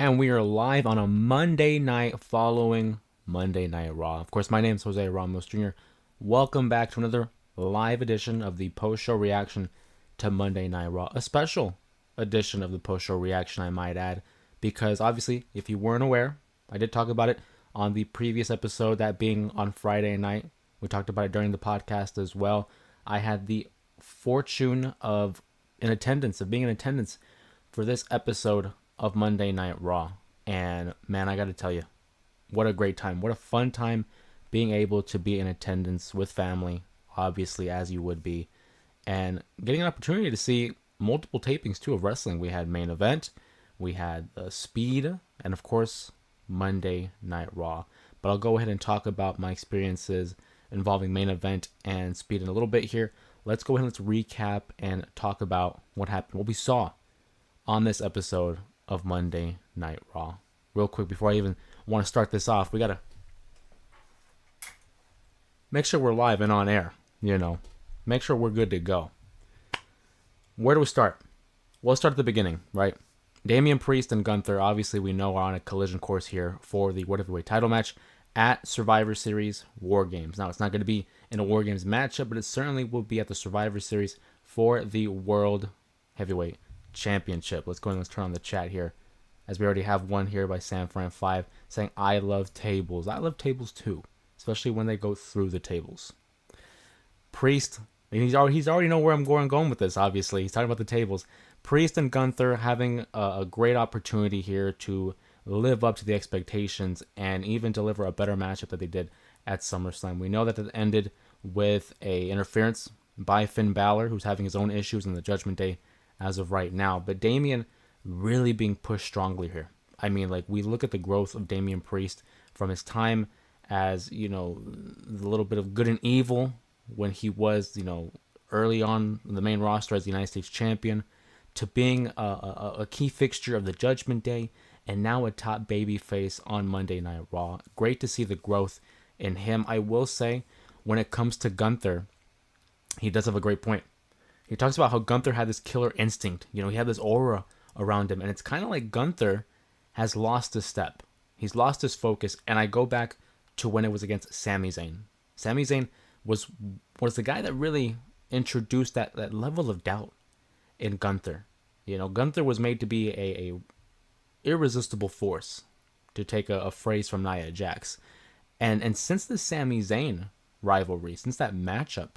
And we are live on a Monday night following Monday Night Raw. Of course, my name is Jose Ramos Jr. Welcome back to another live edition of the post-show reaction to Monday Night Raw. A special edition of the post-show reaction, I might add, because obviously, if you weren't aware, I did talk about it on the previous episode, that being on Friday night. We talked about it during the podcast as well. I had the fortune of being in attendance for this episode of Monday Night Raw. And man, I got to tell you, what a great time. What a fun time being able to be in attendance with family, obviously, as you would be, and getting an opportunity to see multiple tapings too of wrestling. We had main event, we had Speed, and of course, Monday Night Raw. But I'll go ahead and talk about my experiences involving main event and Speed in a little bit here. Let's go ahead and let's recap and talk about what happened, what we saw on this episode of Monday Night Raw. Real quick, before I even want to start this off, we got to make sure we're live and on air, make sure we're good to go. Where do we start? Well, let's start at the beginning, right? Damian Priest and Gunther, obviously we know, are on a collision course here for the World Heavyweight title match at Survivor Series War Games. Now, it's not going to be in a War Games matchup, but it certainly will be at the Survivor Series for the World Heavyweight Championship. Let's go and let's turn on the chat here, as we already have one here by SamFran5 saying, I love tables. I love tables too, especially when they go through the tables. Priest, he's already know where I'm going with this, obviously. He's talking about the tables. Priest and Gunther having a great opportunity here to live up to the expectations and even deliver a better matchup that they did at SummerSlam. We know that it ended with a interference by Finn Balor, who's having his own issues in the Judgment Day as of right now. But Damian really being pushed strongly here. I mean, like, we look at the growth of Damian Priest from his time as, the little bit of good and evil when he was, early on in the main roster as the United States champion, to being a key fixture of the Judgment Day, and now a top babyface on Monday Night Raw. Great to see the growth in him. I will say, when it comes to Gunther, he does have a great point. He talks about how Gunther had this killer instinct. He had this aura around him. And it's kind of like Gunther has lost his step. He's lost his focus. And I go back to when it was against Sami Zayn. Sami Zayn was the guy that really introduced that level of doubt in Gunther. Gunther was made to be a irresistible force, to take a phrase from Nia Jax. And since the Sami Zayn rivalry, since that matchup,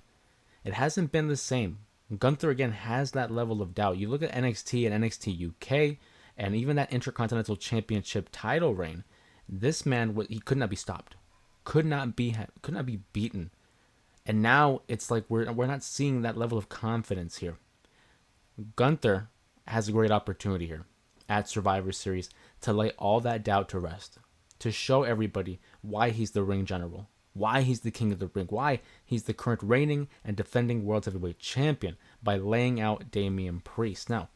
it hasn't been the same. Gunther, again, has that level of doubt. You look at NXT and NXT UK, and even that Intercontinental Championship title reign, this man, he could not be stopped. Could not be beaten. And now it's like we're not seeing that level of confidence here. Gunther has a great opportunity here at Survivor Series to lay all that doubt to rest, to show everybody why he's the ring general, why he's the king of the ring, why he's the current reigning and defending World Heavyweight Champion, by laying out Damian Priest. Now,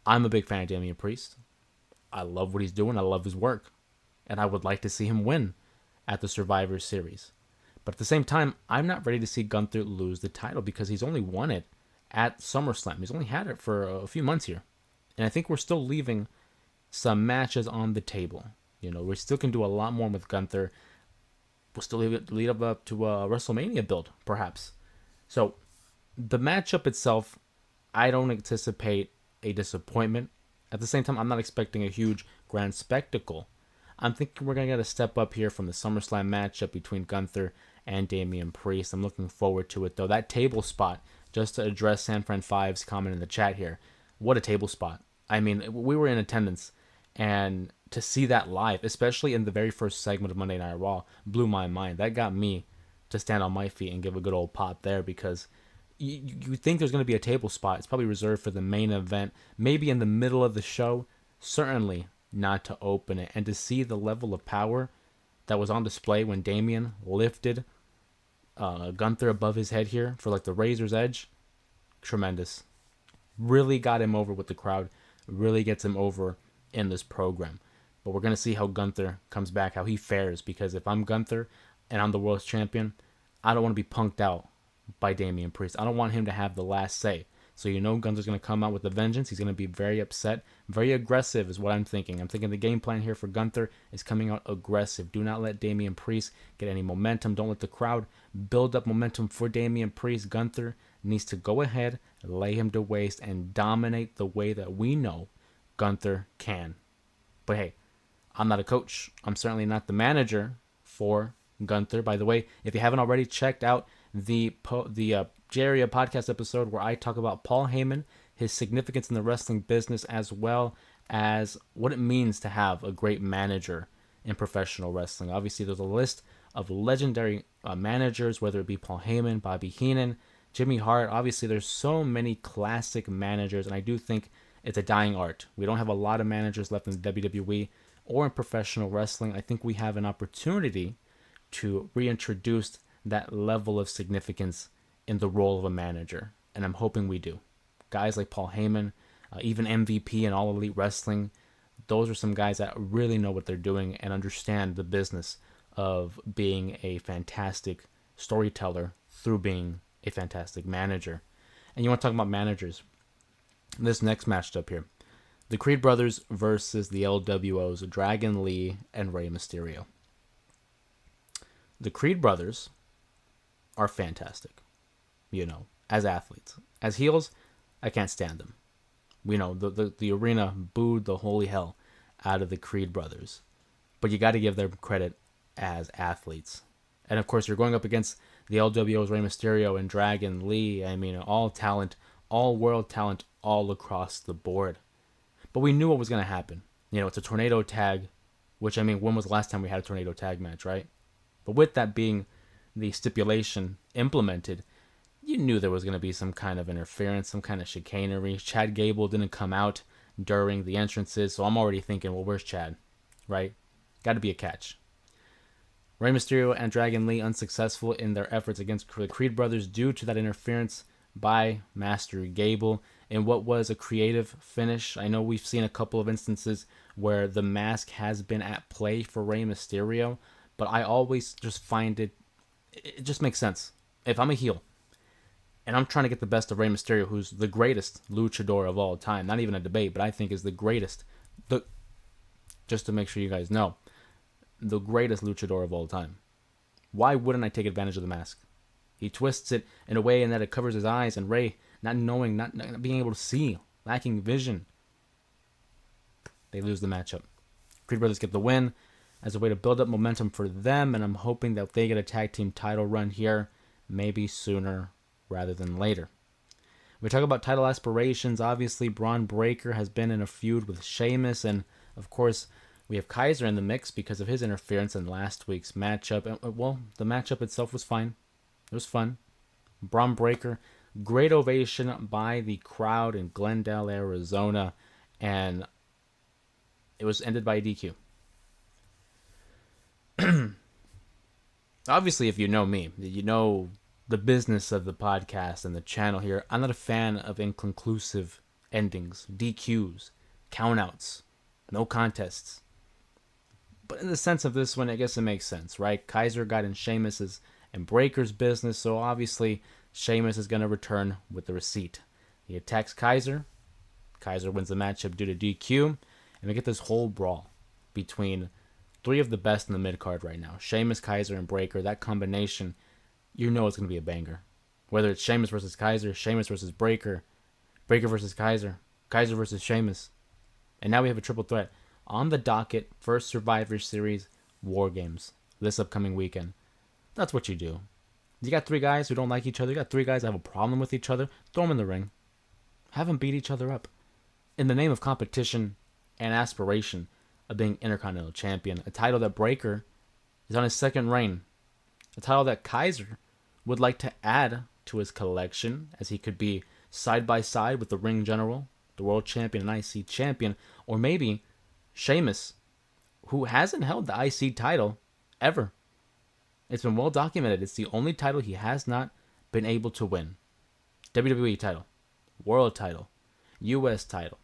I'm a big fan of Damian Priest. I love what he's doing. I love his work. And I would like to see him win at the Survivor Series. But at the same time, I'm not ready to see Gunther lose the title, because he's only won it at SummerSlam. He's only had it for a few months here. And I think we're still leaving some matches on the table. We still can do a lot more with Gunther. We'll still lead up to a WrestleMania build, perhaps. So, the matchup itself, I don't anticipate a disappointment. At the same time, I'm not expecting a huge grand spectacle. I'm thinking we're going to get a step up here from the SummerSlam matchup between Gunther and Damian Priest. I'm looking forward to it, though. That table spot, just to address SamFran5's comment in the chat here, what a table spot. I mean, we were in attendance, and to see that live, especially in the very first segment of Monday Night Raw, blew my mind. That got me to stand on my feet and give a good old pop there, because you think there's going to be a table spot. It's probably reserved for the main event, maybe in the middle of the show, certainly not to open it. And to see the level of power that was on display when Damian lifted Gunther above his head here for like the razor's edge, tremendous. Really got him over with the crowd, really gets him over in this program. But we're going to see how Gunther comes back, how he fares, because if I'm Gunther and I'm the world's champion, I don't want to be punked out by Damian Priest. I don't want him to have the last say. So you know Gunther's going to come out with a vengeance. He's going to be very upset. Very aggressive is what I'm thinking. I'm thinking the game plan here for Gunther is coming out aggressive. Do not let Damian Priest get any momentum. Don't let the crowd build up momentum for Damian Priest. Gunther needs to go ahead, lay him to waste, and dominate the way that we know Gunther can. But hey, I'm not a coach. I'm certainly not the manager for Gunther. By the way, if you haven't already checked out the J-Area podcast episode where I talk about Paul Heyman, his significance in the wrestling business, as well as what it means to have a great manager in professional wrestling. Obviously, there's a list of legendary managers, whether it be Paul Heyman, Bobby Heenan, Jimmy Hart. Obviously, there's so many classic managers, and I do think it's a dying art. We don't have a lot of managers left in the WWE or in professional wrestling. I think we have an opportunity to reintroduce that level of significance in the role of a manager, and I'm hoping we do. Guys like Paul Heyman, even MVP and All Elite Wrestling, those are some guys that really know what they're doing and understand the business of being a fantastic storyteller through being a fantastic manager. And you want to talk about managers. This next matchup here, the Creed brothers versus the LWOs, Dragon Lee and Rey Mysterio. The Creed brothers are fantastic, as athletes. As heels, I can't stand them. We know the arena booed the holy hell out of the Creed brothers. But you got to give them credit as athletes. And of course, you're going up against the LWOs, Rey Mysterio and Dragon Lee. I mean, all talent, all world talent, all across the board. But we knew what was going to happen. It's a tornado tag, which, when was the last time we had a tornado tag match, right? But with that being the stipulation implemented, you knew there was going to be some kind of interference, some kind of chicanery. Chad Gable didn't come out during the entrances, so I'm already thinking, well, where's Chad, right? Got to be a catch. Rey Mysterio and Dragon Lee unsuccessful in their efforts against the Creed brothers due to that interference by Master Gable in what was a creative finish. I know we've seen a couple of instances where the mask has been at play for Rey Mysterio, but I always just find it just makes sense. If I'm a heel and I'm trying to get the best of Rey Mysterio, who's the greatest luchador of all time, not even a debate, but I think is the greatest, just to make sure you guys know, the greatest luchador of all time. Why wouldn't I take advantage of the mask? He twists it in a way in that it covers his eyes, and Rey, not knowing, not being able to see, lacking vision, they lose the matchup. Creed brothers get the win as a way to build up momentum for them, and I'm hoping that they get a tag team title run here, maybe sooner rather than later. We talk about title aspirations. Obviously, Braun Breaker has been in a feud with Sheamus, and of course, we have Kaiser in the mix because of his interference in last week's matchup. And, well, the matchup itself was fine. It was fun. Braun Breaker, great ovation by the crowd in Glendale, Arizona, and it was ended by a DQ. Obviously, if you know me, you know the business of the podcast and the channel here. I'm not a fan of inconclusive endings, DQs, countouts, no contests. But in the sense of this one, I guess it makes sense, right? Kaiser got in Sheamus's and Breaker's business, so obviously Sheamus is going to return with the receipt. He attacks Kaiser. Kaiser wins the matchup due to DQ, and we get this whole brawl between three of the best in the mid-card right now. Sheamus, Kaiser, and Breaker. That combination, you know it's going to be a banger. Whether it's Sheamus versus Kaiser, Sheamus versus Breaker, Breaker versus Kaiser, Kaiser versus Sheamus. And now we have a triple threat on the docket for Survivor Series War Games this upcoming weekend. That's what you do. You got three guys who don't like each other. You got three guys that have a problem with each other. Throw them in the ring. Have them beat each other up. In the name of competition and aspiration of being Intercontinental Champion. A title that Breaker is on his second reign. A title that Kaiser would like to add to his collection, as he could be side by side with the Ring General, the World Champion and IC Champion. Or maybe Sheamus, who hasn't held the IC title ever. It's been well documented. It's the only title he has not been able to win. WWE title, World title, US title,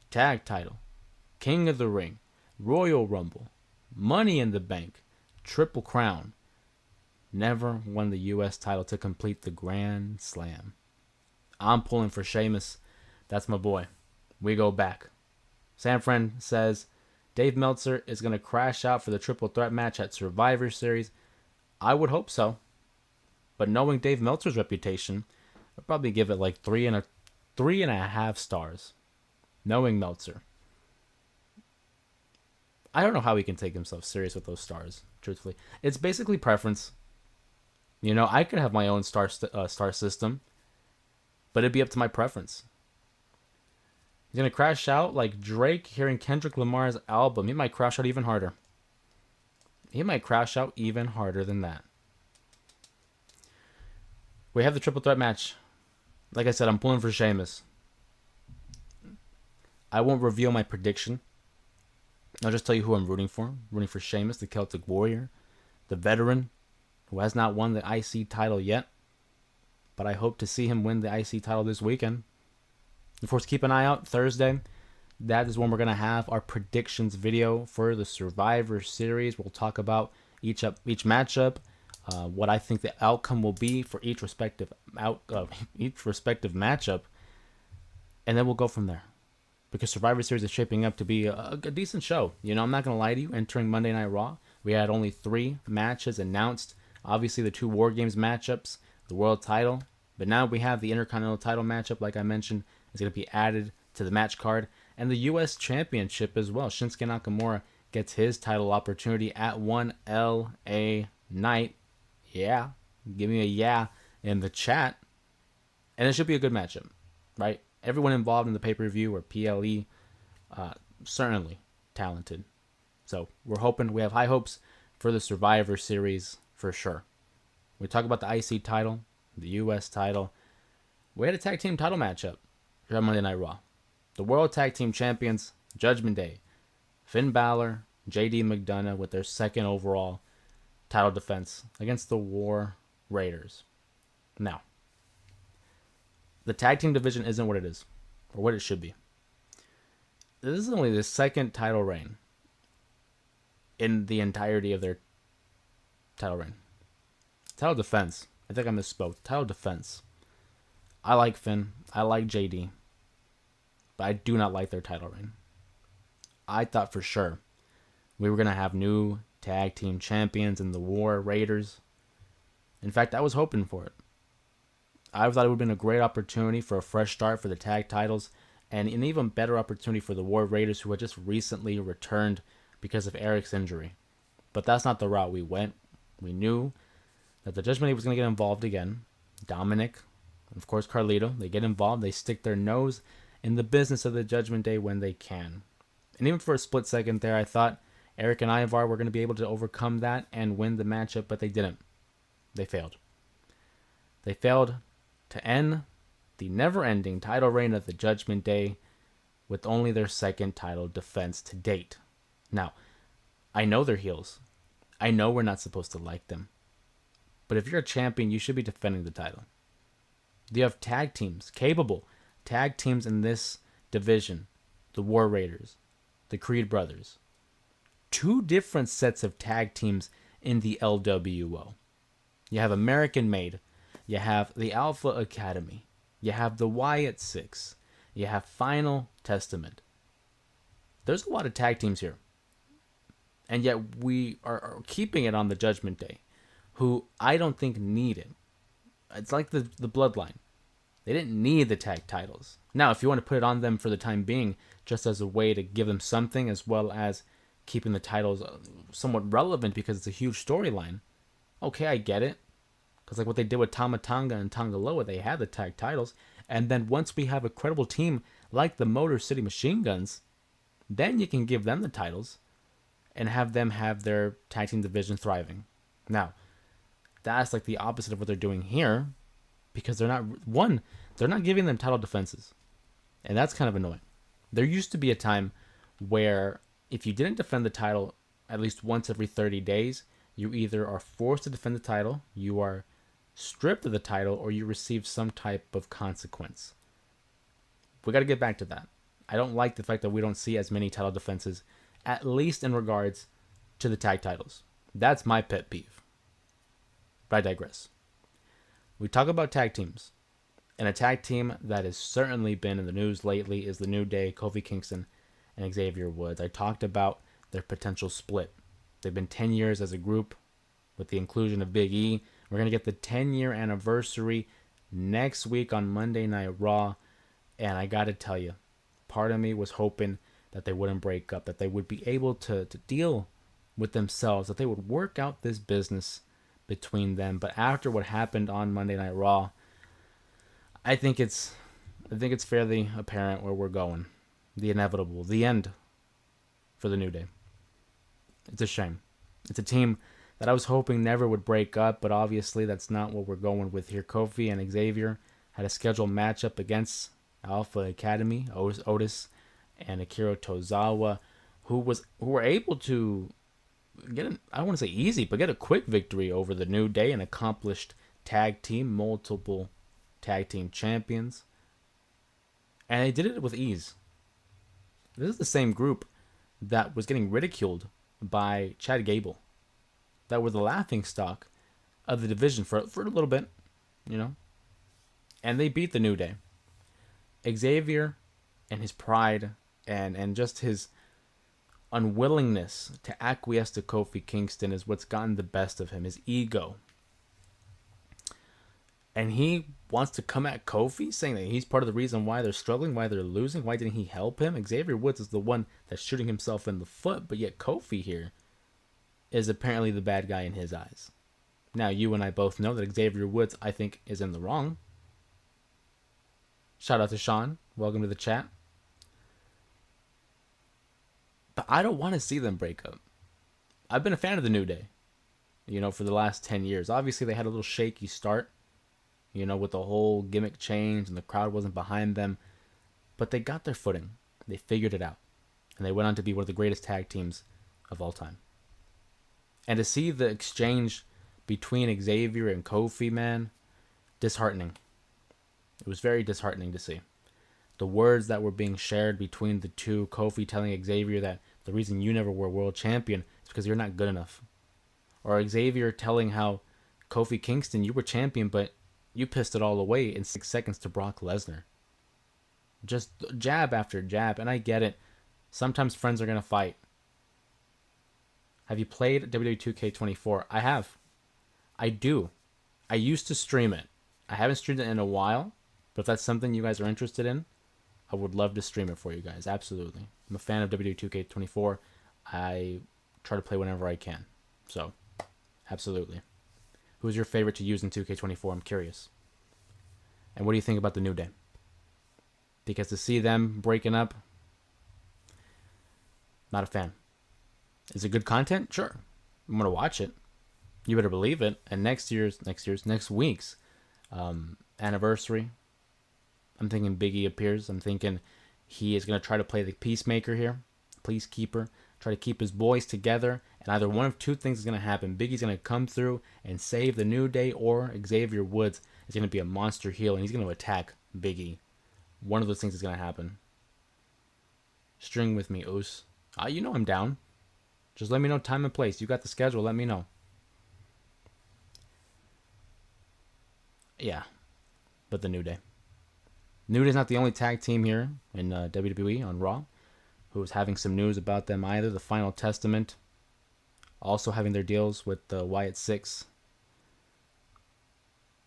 Tag title, King of the Ring, Royal Rumble, Money in the Bank, Triple Crown. Never won the US title to complete the Grand Slam. I'm pulling for Sheamus. That's my boy. We go back. Sanfran says Dave Meltzer is going to crash out for the triple threat match at Survivor Series. I would hope so. But knowing Dave Meltzer's reputation, I'd probably give it like 3.5 stars. Knowing Meltzer. I don't know how he can take himself serious with those stars, truthfully. It's basically preference. You know, I could have my own star system, but it'd be up to my preference. He's going to crash out like Drake hearing Kendrick Lamar's album. He might crash out even harder. He might crash out even harder than that. We have the triple threat match. Like I said, I'm pulling for Sheamus. I won't reveal my prediction. I'll just tell you who I'm rooting for. I'm rooting for Sheamus, the Celtic Warrior, the veteran who has not won the IC title yet. But I hope to see him win the IC title this weekend. Of course, keep an eye out Thursday. That is when we're going to have our predictions video for the Survivor Series. We'll talk about each matchup, what I think the outcome will be for each respective matchup, and then we'll go from there. Because Survivor Series is shaping up to be a decent show. You know, I'm not going to lie to you. Entering Monday Night Raw, we had only 3 matches announced. Obviously, the 2 War Games matchups, the World Title. But now we have the Intercontinental Title matchup, like I mentioned, is going to be added to the match card. And the U.S. Championship as well. Shinsuke Nakamura gets his title opportunity at 1 LA Night. Yeah. Give me a yeah in the chat. And it should be a good matchup, right? Everyone involved in the pay-per-view or PLE, certainly talented. So we have high hopes for the Survivor Series for sure. We talk about the IC title, the US title. We had a tag team title matchup here on Monday Night Raw. The World Tag Team Champions, Judgment Day, Finn Balor, JD McDonough with their second overall title defense against the War Raiders. Now, the tag team division isn't what it is, or what it should be. This is only the second title reign in the entirety of their title reign. Title defense. I think I misspoke. Title defense. I like Finn. I like JD. But I do not like their title reign. I thought for sure we were going to have new tag team champions in the War Raiders. In fact, I was hoping for it. I thought it would have been a great opportunity for a fresh start for the tag titles, and an even better opportunity for the War Raiders, who had just recently returned because of Eric's injury. But that's not the route we went. We knew that the Judgment Day was going to get involved again. Dominic, and of course Carlito, they get involved. They stick their nose in the business of the Judgment Day when they can. And even for a split second there, I thought Eric and Ivar were going to be able to overcome that and win the matchup, but they didn't. They failed. They failed to end the never-ending title reign of the Judgment Day with only their second title defense to date. Now, I know they're heels. I know we're not supposed to like them. But if you're a champion, you should be defending the title. You have tag teams, capable tag teams in this division. The War Raiders, the Creed Brothers. 2 different sets of tag teams in the LWO. You have American Made. You have the Alpha Academy. You have the Wyatt Six. You have Final Testament. There's a lot of tag teams here. And yet we are keeping it on the Judgment Day, who I don't think need it. It's like the Bloodline. They didn't need the tag titles. Now, if you want to put it on them for the time being, just as a way to give them something, as well as keeping the titles somewhat relevant because it's a huge storyline, okay, I get it. Because like what they did with Tama Tonga and Tonga Loa, they had the tag titles. And then once we have a credible team like the Motor City Machine Guns, then you can give them the titles and have them have their tag team division thriving. Now, that's like the opposite of what they're doing here, because they're not giving them title defenses. And that's kind of annoying. There used to be a time where if you didn't defend the title at least once every 30 days, you either are forced to defend the title, you are stripped of the title, or you receive some type of consequence. We got to get back to that. I don't like the fact that we don't see as many title defenses, at least in regards to the tag titles. That's my pet peeve. But I digress. We talk about tag teams. And a tag team that has certainly been in the news lately is the New Day, Kofi Kingston, and Xavier Woods. I talked about their potential split. They've been 10 years as a group with the inclusion of Big E. We're going to get the 10-year anniversary next week on Monday Night Raw. And I got to tell you, part of me was hoping that they wouldn't break up, that they would be able to deal with themselves, that they would work out this business between them. But after what happened on Monday Night Raw, I think it's fairly apparent where we're going. The inevitable, the end for the New Day. It's a shame. It's a team that I was hoping never would break up, but obviously that's not what we're going with here. Kofi and Xavier had a scheduled matchup against Alpha Academy, Otis and Akira Tozawa, who were able to get I don't want to say easy, but get a quick victory over the New Day, an accomplished tag team, multiple tag team champions. And they did it with ease. This is the same group that was getting ridiculed by Chad Gable, that were the laughing stock of the division for a little bit, you know. And they beat the New Day. Xavier and his pride and just his unwillingness to acquiesce to Kofi Kingston is what's gotten the best of him, his ego. And he wants to come at Kofi, saying that he's part of the reason why they're struggling, why they're losing. Why didn't he help him? Xavier Woods is the one that's shooting himself in the foot, but yet Kofi here is apparently the bad guy in his eyes. Now, you and I both know that Xavier Woods, I think, is in the wrong. Shout out to Sean. Welcome to the chat. But I don't want to see them break up. I've been a fan of the New Day, for the last 10 years. Obviously, they had a little shaky start, with the whole gimmick change and the crowd wasn't behind them. But they got their footing. They figured it out. And they went on to be one of the greatest tag teams of all time. And to see the exchange between Xavier and Kofi, man, disheartening. It was very disheartening to see. The words that were being shared between the two, Kofi telling Xavier that the reason you never were world champion is because you're not good enough. Or Xavier telling how Kofi Kingston, you were champion, but you pissed it all away in 6 seconds to Brock Lesnar. Just jab after jab, and I get it. Sometimes friends are going to fight. Have you played WWE 2K24? I have. I do. I used to stream it. I haven't streamed it in a while, but if that's something you guys are interested in, I would love to stream it for you guys. Absolutely. I'm a fan of WWE 2K24. I try to play whenever I can. So, absolutely. Who's your favorite to use in 2K24? I'm curious. And what do you think about the New Day? Because to see them breaking up, not a fan. Is it good content? Sure. I'm going to watch it. You better believe it. And next week's anniversary, I'm thinking Big E appears. I'm thinking he is going to try to play the peacemaker here, peacekeeper, try to keep his boys together. And either one of two things is going to happen. Big E's going to come through and save the New Day, or Xavier Woods is going to be a monster heel and he's going to attack Big E. One of those things is going to happen. String with me, Oos. I'm down. Just let me know time and place. You got the schedule. Let me know. Yeah. But the New Day. New Day's not the only tag team here in WWE on Raw who's having some news about them either. The Final Testament also having their deals with the Wyatt Six.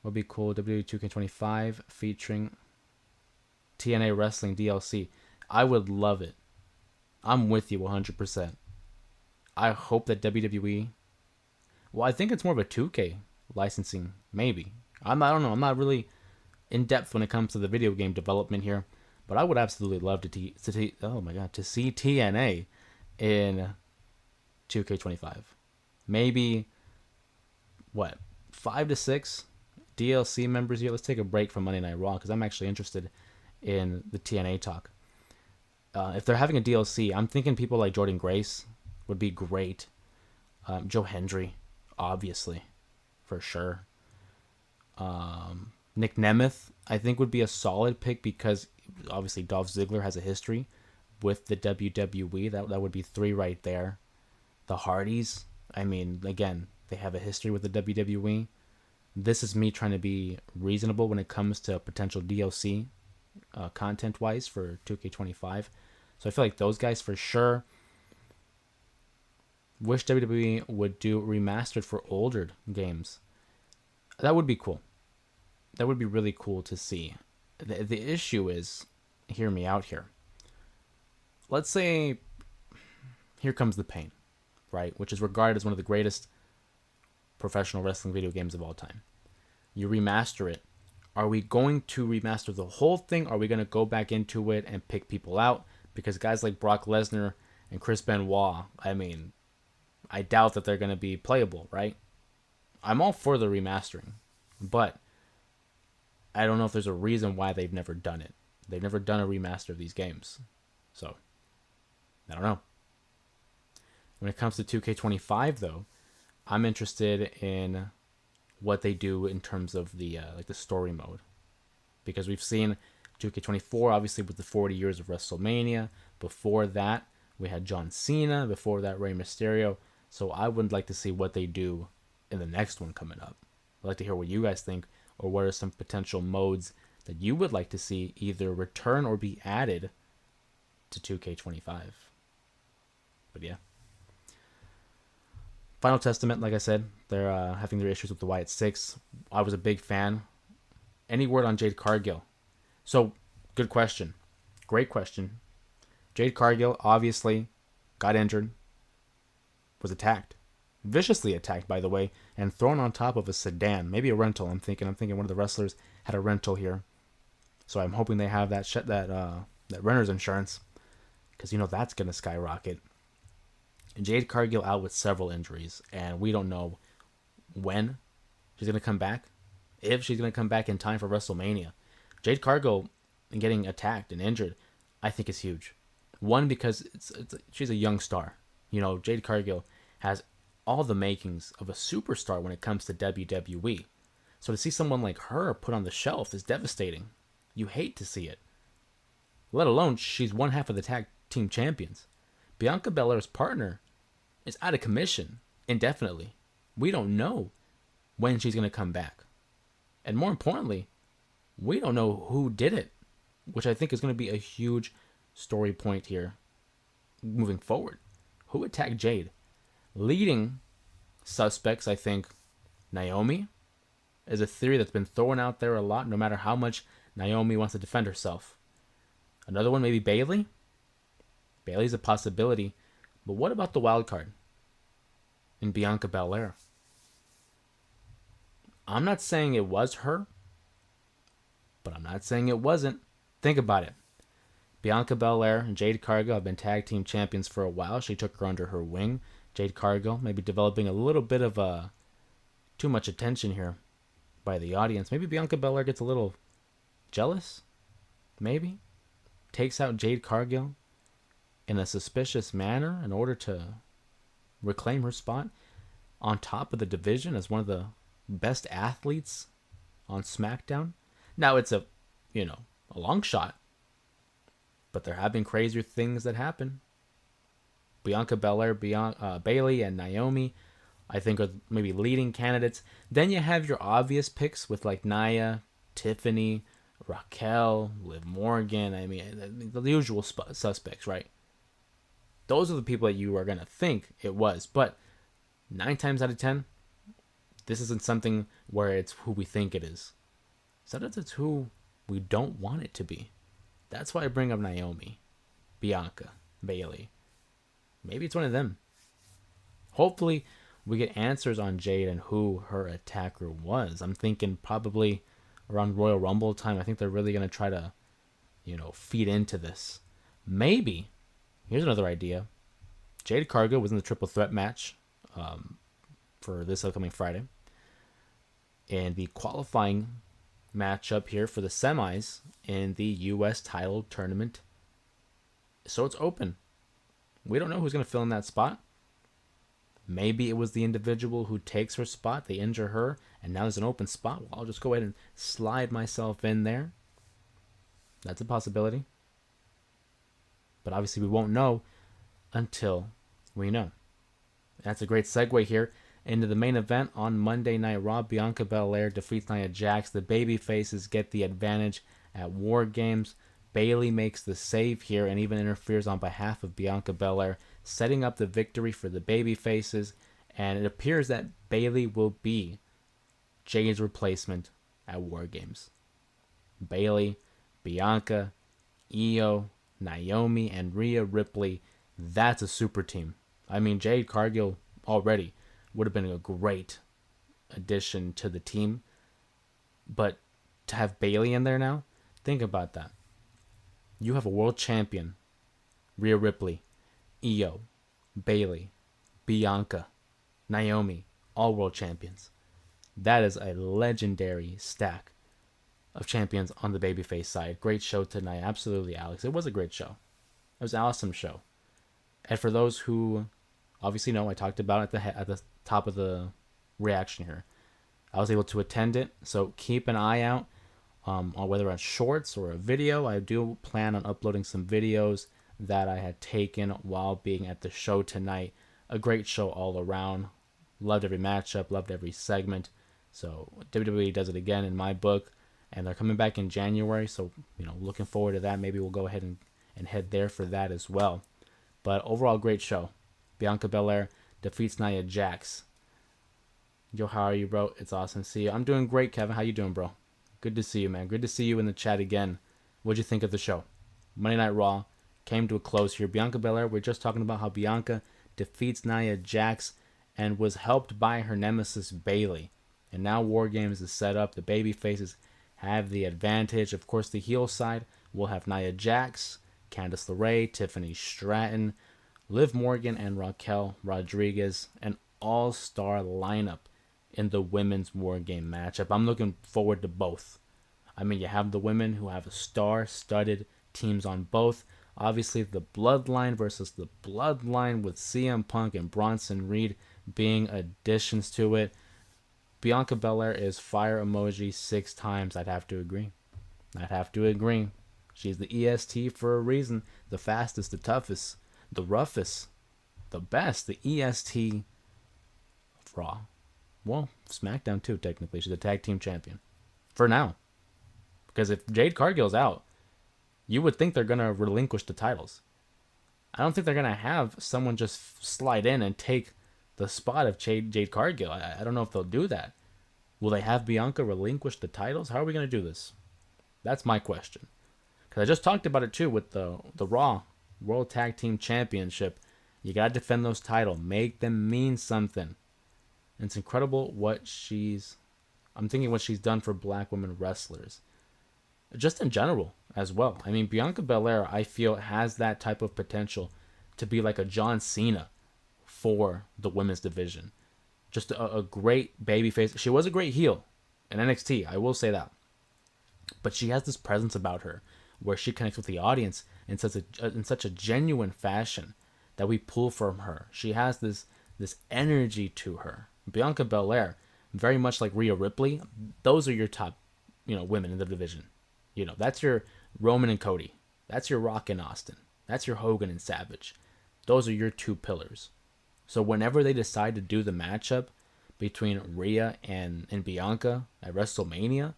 Would be cool. WWE 2K25 featuring TNA Wrestling DLC. I would love it. I'm with you 100%. I hope that WWE... Well, I think it's more of a 2K licensing, maybe. I don't know. I'm not really in depth when it comes to the video game development here, but I would absolutely love to see TNA in 2K25. Maybe 5 to 6 DLC members here. Let's take a break from Monday Night Raw because I'm actually interested in the TNA talk. If they're having a DLC, I'm thinking people like Jordan Grace would be great. Joe Hendry, obviously, for sure. Nick Nemeth, I think, would be a solid pick because obviously Dolph Ziggler has a history with the WWE. That would be 3 right there. The Hardys, I mean, again, they have a history with the WWE. This is me trying to be reasonable when it comes to potential DLC content-wise for 2K25. So I feel like those guys for sure. Wish WWE would do remastered for older games. That would be cool. That would be really cool to see. The issue is, hear me out here. Let's say, Here Comes the Pain, right? Which is regarded as one of the greatest professional wrestling video games of all time. You remaster it. Are we going to remaster the whole thing? Are we going to go back into it and pick people out? Because guys like Brock Lesnar and Chris Benoit, I mean, I doubt that they're going to be playable, right? I'm all for the remastering, but I don't know if there's a reason why they've never done it. They've never done a remaster of these games. So, I don't know. When it comes to 2K25, though, I'm interested in what they do in terms of the the story mode, because we've seen 2K24 obviously with the 40 years of WrestleMania. Before that, we had John Cena. Before that, Rey Mysterio. So I would like to see what they do in the next one coming up. I'd like to hear what you guys think, or what are some potential modes that you would like to see either return or be added to 2K25. But yeah. Final Testament, like I said, they're having their issues with the Wyatt Six. I was a big fan. Any word on Jade Cargill? So, good question. Great question. Jade Cargill obviously got injured, was attacked. Viciously attacked, by the way, and thrown on top of a sedan. Maybe a rental, I'm thinking one of the wrestlers had a rental here. So I'm hoping they have that renter's insurance, because that's going to skyrocket. Jade Cargill out with several injuries, and we don't know when she's going to come back, if she's going to come back in time for WrestleMania. Jade Cargill getting attacked and injured, I think is huge. One, because she's a young star. Jade Cargill has all the makings of a superstar when it comes to WWE. So to see someone like her put on the shelf is devastating. You hate to see it. Let alone she's one half of the tag team champions. Bianca Belair's partner is out of commission indefinitely. We don't know when she's going to come back. And more importantly, we don't know who did it, which I think is going to be a huge story point here moving forward. Who attacked Jade? Leading suspects, I think, Naomi is a theory that's been thrown out there a lot, no matter how much Naomi wants to defend herself. Another one, maybe Bayley. Bayley's a possibility. But what about the wild card in Bianca Belair? I'm not saying it was her, but I'm not saying it wasn't. Think about it. Bianca Belair and Jade Cargill have been tag team champions for a while. She took her under her wing. Jade Cargill maybe developing a little bit of too much attention here by the audience. Maybe Bianca Belair gets a little jealous. Maybe. Takes out Jade Cargill in a suspicious manner in order to reclaim her spot on top of the division as one of the best athletes on SmackDown. Now it's a long shot, but there have been crazier things that happen. Bianca Belair, Bayley, and Naomi, I think, are maybe leading candidates. Then you have your obvious picks with like Nia, Tiffany, Raquel, Liv Morgan. I mean, the usual suspects, right? Those are the people that you are going to think it was. But 9 times out of 10, this isn't something where it's who we think it is. Sometimes it's who we don't want it to be. That's why I bring up Naomi, Bianca, Bayley. Maybe it's one of them. Hopefully, we get answers on Jade and who her attacker was. I'm thinking probably around Royal Rumble time. I think they're really going to try to, feed into this. Maybe, here's another idea. Jade Cargill was in the triple threat match for this upcoming Friday. And the qualifying matchup here for the semis in the U.S. title tournament. So it's open. We don't know who's going to fill in that spot. Maybe it was the individual who takes her spot. They injure her, and now there's an open spot. Well, I'll just go ahead and slide myself in there. That's a possibility. But obviously we won't know until we know. That's a great segue here Into the main event on Monday Night Raw, Bianca Belair defeats Nia Jax. The baby faces get the advantage at War Games. Bayley makes the save here and even interferes on behalf of Bianca Belair, setting up the victory for the baby faces. And it appears that Bayley will be Jade's replacement at War Games. Bayley, Bianca, Io, Naomi, and Rhea Ripley. That's a super team. I mean, Jade, Cargill already would have been a great addition to the team. But to have Bayley in there now, think about that. You have a world champion, Rhea Ripley, Io, Bayley, Bianca, Naomi, all world champions. That is a legendary stack of champions on the babyface side. Great show tonight. Absolutely, Alex. It was a great show. It was an awesome show. And for those who obviously know, I talked about it at the top of the reaction here. I was able to attend it, so keep an eye out on whether on shorts or a video. I do plan on uploading some videos that I had taken while being at the show tonight. A great show all around. Loved every matchup, loved every segment. So WWE does it again in my book, and they're coming back in January. So looking forward to that. Maybe we'll go ahead and head there for that as well. But overall, great show. Bianca Belair defeats Nia Jax. Yo, how are you, bro? It's awesome to see you. I'm doing great, Kevin. How you doing, bro? Good to see you, man. Good to see you in the chat again. What'd you think of the show? Monday Night Raw came to a close here. Bianca Belair, we're just talking about how Bianca defeats Nia Jax and was helped by her nemesis, Bayley. And now War Games is set up. The baby faces have the advantage. Of course, the heel side will have Nia Jax, Candice LeRae, Tiffany Stratton, Liv Morgan, and Raquel Rodriguez. An all-star lineup in the women's War Game matchup. I'm looking forward to both. I mean, you have the women who have a star-studded teams on both. Obviously, the Bloodline versus the Bloodline with CM Punk and Bronson Reed being additions to it. Bianca Belair is fire emoji 6 times. I'd have to agree. She's the EST for a reason. The fastest, the toughest, the roughest, the best. The EST of Raw. Well, SmackDown too, technically. She's a tag team champion. For now. Because if Jade Cargill's out, you would think they're going to relinquish the titles. I don't think they're going to have someone just slide in and take the spot of Jade Cargill. I don't know if they'll do that. Will they have Bianca relinquish the titles? How are we going to do this? That's my question. Because I just talked about it too with the Raw World Tag Team Championship. You got to defend those titles. Make them mean something. And it's incredible I'm thinking what she's done for black women wrestlers. Just in general as well. I mean, Bianca Belair, I feel, has that type of potential to be like a John Cena for the women's division. Just a great babyface. She was a great heel in NXT, I will say that. But she has this presence about her where she connects with the audience in such a genuine fashion that we pull from her. She has this energy to her. Bianca Belair, very much like Rhea Ripley, those are your top, women in the division. That's your Roman and Cody. That's your Rock and Austin. That's your Hogan and Savage. Those are your 2 pillars. So whenever they decide to do the matchup between Rhea and Bianca at WrestleMania,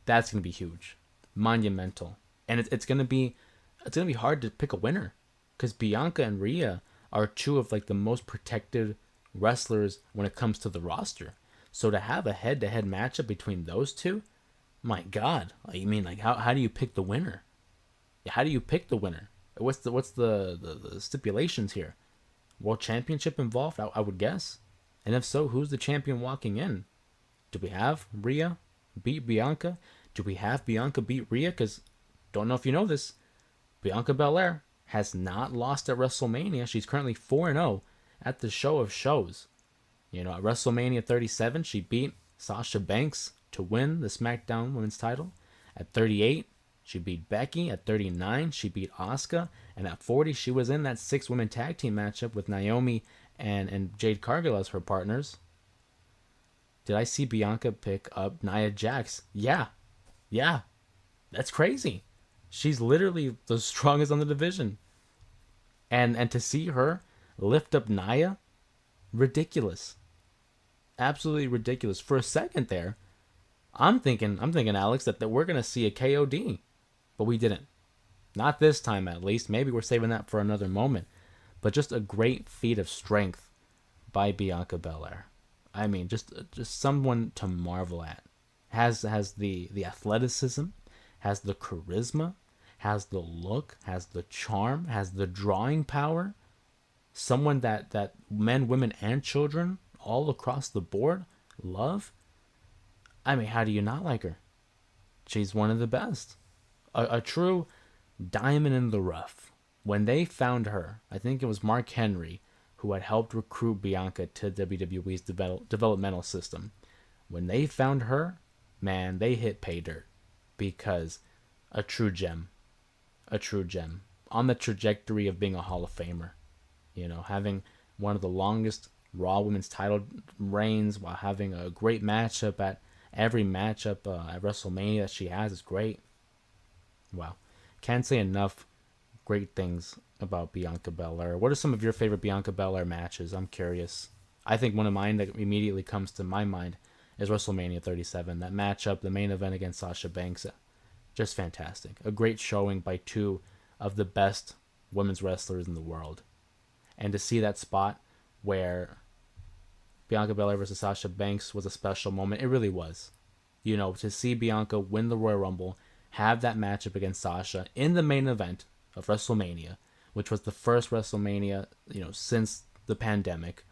that's gonna be huge, monumental, and it's gonna be hard to pick a winner, because Bianca and Rhea are 2 of like the most protected wrestlers when it comes to the roster. So to have a head-to-head matchup between those 2, my God, I mean, like how do you pick the winner? How do you pick the winner? What's the stipulations here? World Championship involved, I would guess. And if so, who's the champion walking in? Do we have Rhea beat Bianca? Do we have Bianca beat Rhea? Because, don't know if you know this, Bianca Belair has not lost at WrestleMania. She's currently 4-0 at the show of shows. At WrestleMania 37, she beat Sasha Banks to win the SmackDown Women's title. At 38, she beat Becky. At 39, she beat Asuka. And at 40, she was in that 6-women tag team matchup with Naomi and Jade Cargill as her partners. Did I see Bianca pick up Nia Jax? Yeah. That's crazy. She's literally the strongest on the division. And to see her lift up Nia, ridiculous. Absolutely ridiculous. For a second there, I'm thinking, Alex, that we're gonna see a KOD, but we didn't. Not this time, at least. Maybe we're saving that for another moment. But just a great feat of strength by Bianca Belair. I mean, just someone to marvel at. Has the athleticism, has the charisma, has the look, has the charm, has the drawing power. Someone that men, women, and children all across the board love. I mean, how do you not like her? She's one of the best. A true diamond in the rough. When they found her, I think it was Mark Henry who had helped recruit Bianca to WWE's developmental system. When they found her, man, they hit pay dirt, because a true gem, on the trajectory of being a Hall of Famer. Having one of the longest Raw Women's title reigns while having a great matchup at every matchup at WrestleMania that she has is great. Wow. Can't say enough great things about Bianca Belair. What are some of your favorite Bianca Belair matches? I'm curious. I think one of mine that immediately comes to my mind is WrestleMania 37. That matchup, the main event against Sasha Banks. Just fantastic. A great showing by two of the best women's wrestlers in the world. And to see that spot where Bianca Belair versus Sasha Banks was a special moment, it really was. To see Bianca win the Royal Rumble, have that matchup against Sasha in the main event of WrestleMania, which was the first WrestleMania, since the pandemic.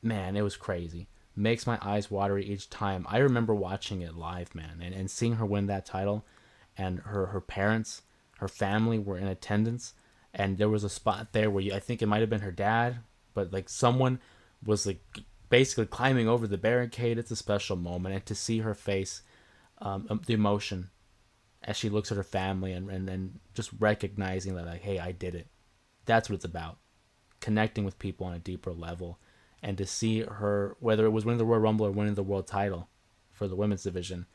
Man, it was crazy. Makes my eyes watery each time. I remember watching it live, man, and seeing her win that title, and her parents, her family were in attendance, and there was a spot there where I think it might have been her dad, but like someone was like basically climbing over the barricade. It's a special moment, and to see her face, the emotion as she looks at her family and just recognizing that, like, hey, I did it. That's what it's about. Connecting with people on a deeper level. And to see her, whether it was winning the Royal Rumble or winning the world title for the women's division,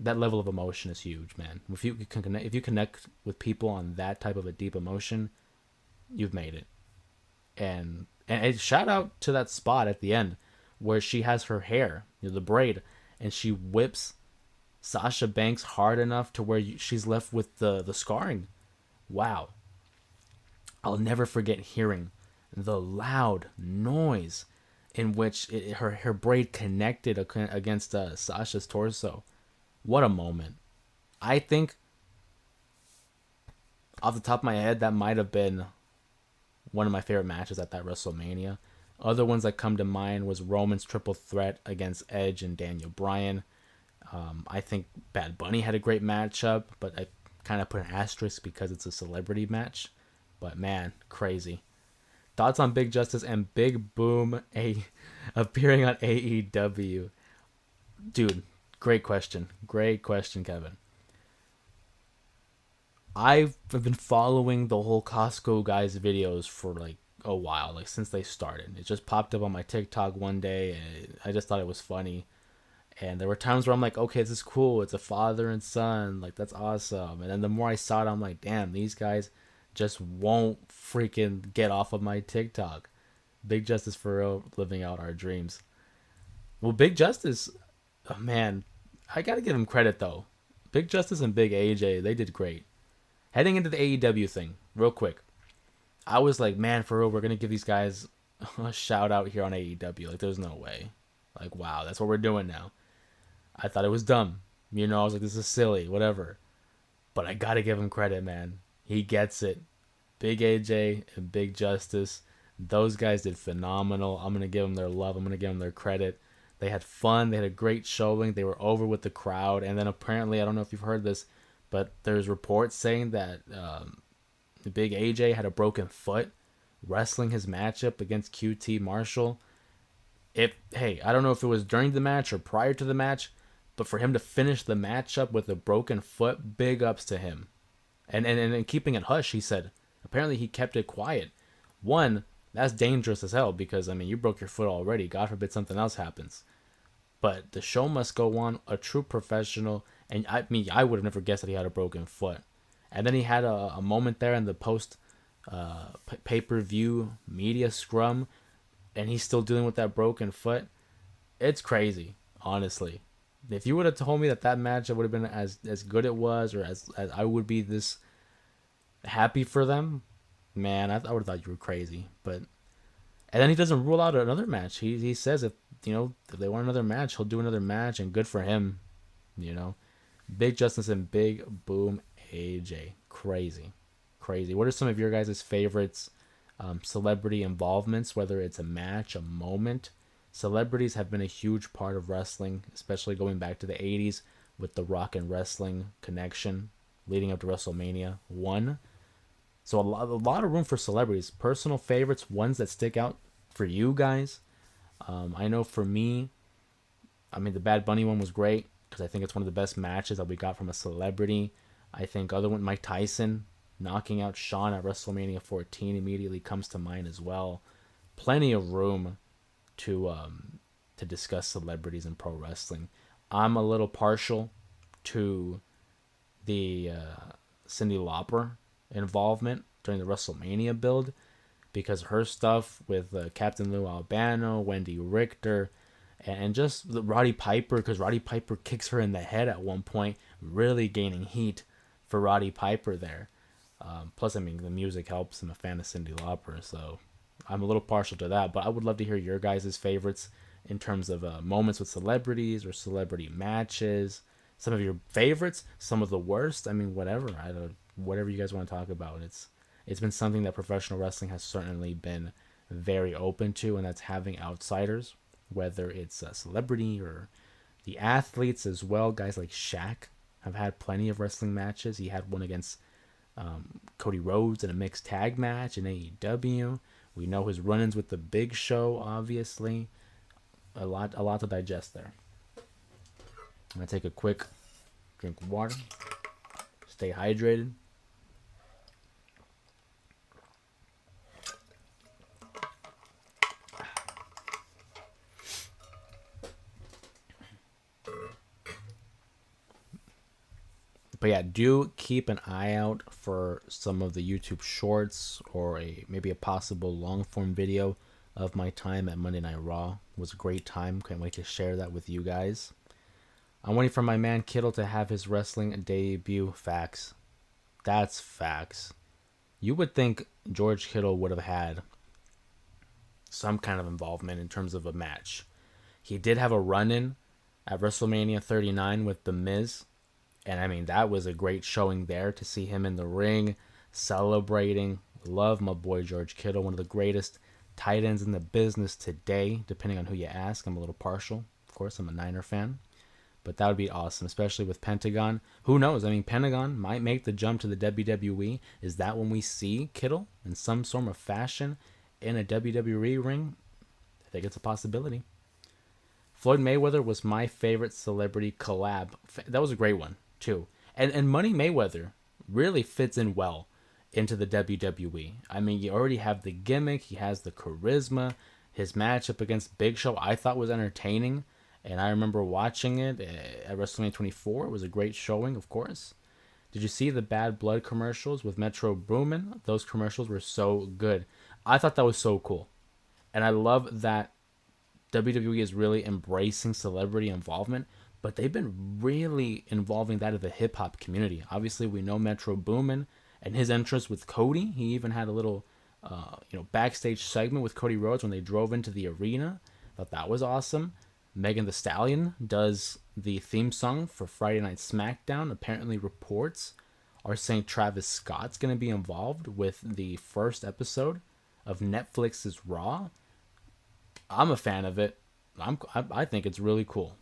that level of emotion is huge, man. If you connect with people on that type of a deep emotion, you've made it. And shout out to that spot at the end where she has her hair, the braid, and she whips Sasha Banks hard enough to where she's left with the scarring. Wow. I'll never forget hearing the loud noise in which her braid connected against Sasha's torso. What a moment. I think, off the top of my head, that might have been one of my favorite matches at that WrestleMania. Other ones that come to mind was Roman's triple threat against Edge and Daniel Bryan. I think Bad Bunny had a great matchup, but I kind of put an asterisk because it's a celebrity match. But man, crazy. Thoughts on Big Justice and Big Boom appearing on AEW? Dude, great question. Great question, Kevin. I've been following the whole Costco guys videos for like a while, like since they started. It just popped up on my TikTok one day, and I just thought it was funny. And there were times where I'm like, okay, this is cool. It's a father and son. Like, that's awesome. And then the more I saw it, I'm like, damn, these guys just won't freaking get off of my TikTok. Big Justice for real, living out our dreams. Well, Big Justice, oh man, I gotta give him credit though. Big Justice and Big AJ, they did great. Heading into the AEW thing, real quick, I was like, man, for real, we're gonna give these guys a shout out here on AEW. Like, there's no way. Like, wow, that's what we're doing now. I thought it was dumb. I was like, this is silly, whatever. But I gotta give him credit, man. He gets it. Big AJ and Big Justice, those guys did phenomenal. I'm gonna give them their love. I'm gonna give them their credit. They had fun. They had a great showing. They were over with the crowd. And then apparently, I don't know if you've heard this, but there's reports saying that the Big AJ had a broken foot wrestling his matchup against QT Marshall. I don't know if it was during the match or prior to the match, but for him to finish the matchup with a broken foot, big ups to him. And keeping it hush, he said. Apparently he kept it quiet. One, that's dangerous as hell because, I mean, you broke your foot already. God forbid something else happens. But the show must go on. A true professional. And I would have never guessed that he had a broken foot. And then he had a moment there in the post pay-per-view media scrum, and he's still dealing with that broken foot. It's crazy, honestly. If you would have told me that that match would have been as good it was, or as I would be this happy for them, man, I would have thought you were crazy. But and then he doesn't rule out another match. He says if they want another match, he'll do another match, and good for him. You know, Big Justice and Big Boom AJ, crazy, crazy. What are some of your guys' favorites? Celebrity involvements, whether it's a match, a moment. Celebrities have been a huge part of wrestling, especially going back to the 80s with the Rock and Wrestling connection leading up to WrestleMania 1. So a lot of room for celebrities. Personal favorites, ones that stick out for you guys. I know for me, I mean, the Bad Bunny one was great because I think it's one of the best matches that we got from a celebrity. I think other one, Mike Tyson knocking out Shawn at WrestleMania 14 immediately comes to mind as well. Plenty of room to discuss celebrities in pro wrestling. I'm a little partial to the Cyndi Lauper involvement during the WrestleMania build because her stuff with Captain Lou Albano, Wendy Richter, and just the Roddy Piper, because Roddy Piper kicks her in the head at one point, really gaining heat for Roddy Piper there. Plus, I mean, the music helps. I'm a fan of Cyndi Lauper, so I'm a little partial to that. But I would love to hear your guys' favorites in terms of moments with celebrities or celebrity matches. Some of your favorites, some of the worst. I mean, whatever. Whatever you guys want to talk about. It's been something that professional wrestling has certainly been very open to, and that's having outsiders, whether it's a celebrity or the athletes as well. Guys like Shaq have had plenty of wrestling matches. He had one against Cody Rhodes in a mixed tag match in AEW. We know his run-ins with the Big Show, obviously. A lot to digest there. I'm gonna take a quick drink of water. Stay hydrated. But yeah, do keep an eye out for some of the YouTube shorts or maybe a possible long form video of my time at Monday Night Raw. It was a great time. Can't wait to share that with you guys. I'm waiting for my man Kittle to have his wrestling debut. Facts. That's facts. You would think George Kittle would have had some kind of involvement in terms of a match. He did have a run-in at WrestleMania 39 with The Miz. And I mean, that was a great showing there to see him in the ring celebrating. Love my boy George Kittle, one of the greatest tight ends in the business today, depending on who you ask. I'm a little partial. Of course, I'm a Niner fan. But that would be awesome, especially with Pentagon. Who knows? I mean, Pentagon might make the jump to the WWE. Is that when we see Kittle in some sort of fashion in a WWE ring? I think it's a possibility. Floyd Mayweather was my favorite celebrity collab. That was a great one, too. And Money Mayweather really fits in well into the WWE. I mean, you already have the gimmick. He has the charisma. His matchup against Big Show I thought was entertaining. And I remember watching it at WrestleMania 24. It was a great showing, of course. Did you see the Bad Blood commercials with Metro Boomin? Those commercials were so good. I thought that was so cool. And I love that WWE is really embracing celebrity involvement, but they've been really involving that of the hip-hop community. Obviously, we know Metro Boomin and his entrance with Cody. He even had a little backstage segment with Cody Rhodes when they drove into the arena. Thought that was awesome. Megan Thee Stallion does the theme song for Friday Night SmackDown. Apparently, reports are saying Travis Scott's going to be involved with the first episode of Netflix's Raw. I'm a fan of it. I think it's really cool.